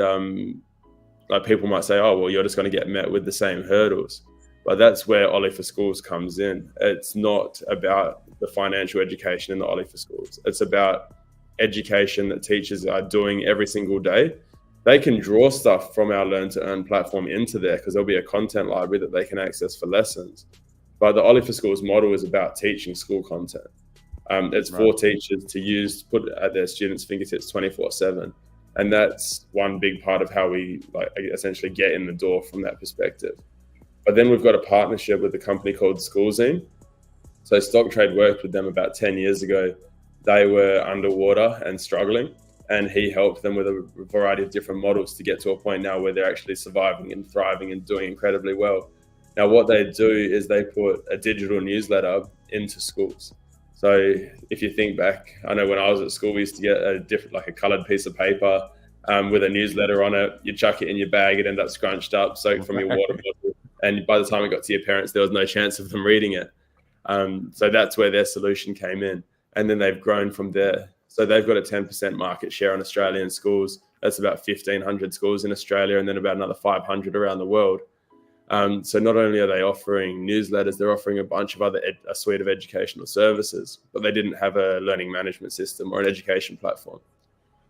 people might say, oh, well, you're just going to get met with the same hurdles. But that's where Ollie for Schools comes in. It's not about the financial education in the Ollie for Schools. It's about education that teachers are doing every single day. They can draw stuff from our Learn to Earn platform into there, because there'll be a content library that they can access for lessons. But the Ollie for Schools model is about teaching school content. It's for teachers to put at their students' fingertips 24/7. And that's one big part of how we essentially get in the door from that perspective. But then we've got a partnership with a company called Schoolzine. So Stock Trade worked with them about 10 years ago. They were underwater and struggling, and he helped them with a variety of different models to get to a point now where they're actually surviving and thriving and doing incredibly well. Now, what they do is they put a digital newsletter into schools. So if you think back, I know when I was at school, we used to get a colored piece of paper with a newsletter on it. You chuck it in your bag, it ended up scrunched up, soaked from your water bottle. And by the time it got to your parents, there was no chance of them reading it. So that's where their solution came in. And then they've grown from there. So they've got a 10% market share on Australian schools. That's about 1,500 schools in Australia, and then about another 500 around the world. So not only are they offering newsletters, they're offering a bunch of a suite of educational services, but they didn't have a learning management system or an education platform.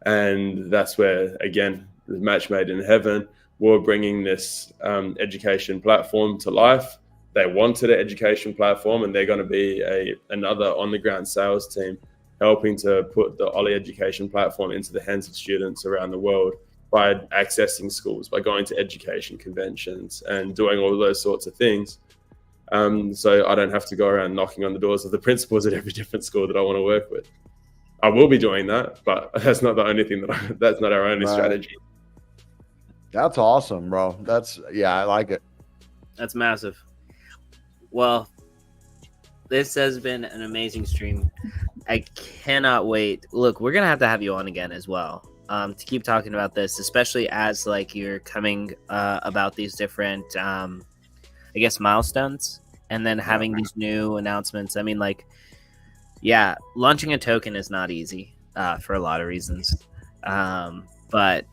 And that's where, again, the match made in heaven. we're bringing this education platform to life. They wanted an education platform, and they're going to be another on-the-ground sales team helping to put the Ollie education platform into the hands of students around the world by accessing schools, by going to education conventions and doing all those sorts of things. So I don't have to go around knocking on the doors of the principals at every different school that I want to work with. I will be doing that, but that's not the only thing that's not our only strategy. That's awesome, bro. I like it. That's massive. Well, this has been an amazing stream. I cannot wait. Look, we're gonna have to have you on again as well, to keep talking about this, especially as like you're coming about these different, I guess, milestones, and then having these new announcements. I mean, like, yeah, launching a token is not easy for a lot of reasons, but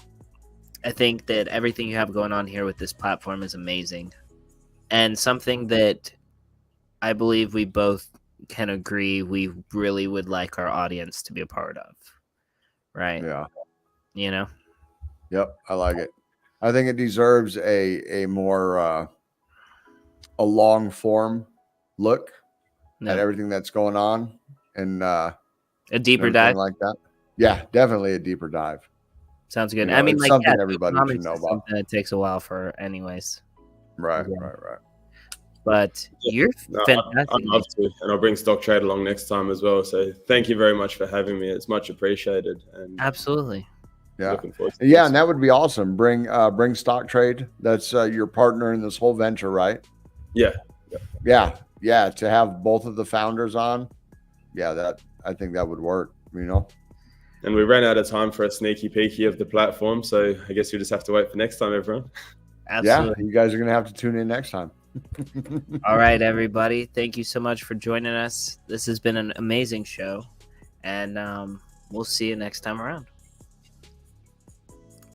I think that everything you have going on here with this platform is amazing, and something that I believe we both can agree we really would like our audience to be a part of, right? Yeah. You know? Yep, I like it. I think it deserves a more a long form look at everything that's going on, and a deeper dive like that. Yeah, definitely a deeper dive. Sounds good. You know, I mean, it's like, something everybody should know about. Something that takes a while for, anyways. Right. But you're fantastic. I'd love to, and I'll bring Stock Trade along next time as well. So thank you very much for having me. It's much appreciated. And absolutely. Yeah. Looking forward to this. And that would be awesome. Bring Stock Trade. That's your partner in this whole venture, right? Yeah. To have both of the founders on. Yeah, I think that would work, you know. And we ran out of time for a sneaky peeky of the platform, so I guess you just have to wait for next time, everyone. Absolutely. Yeah, you guys are gonna have to tune in next time. All right, everybody. Thank you so much for joining us. This has been an amazing show, and we'll see you next time around.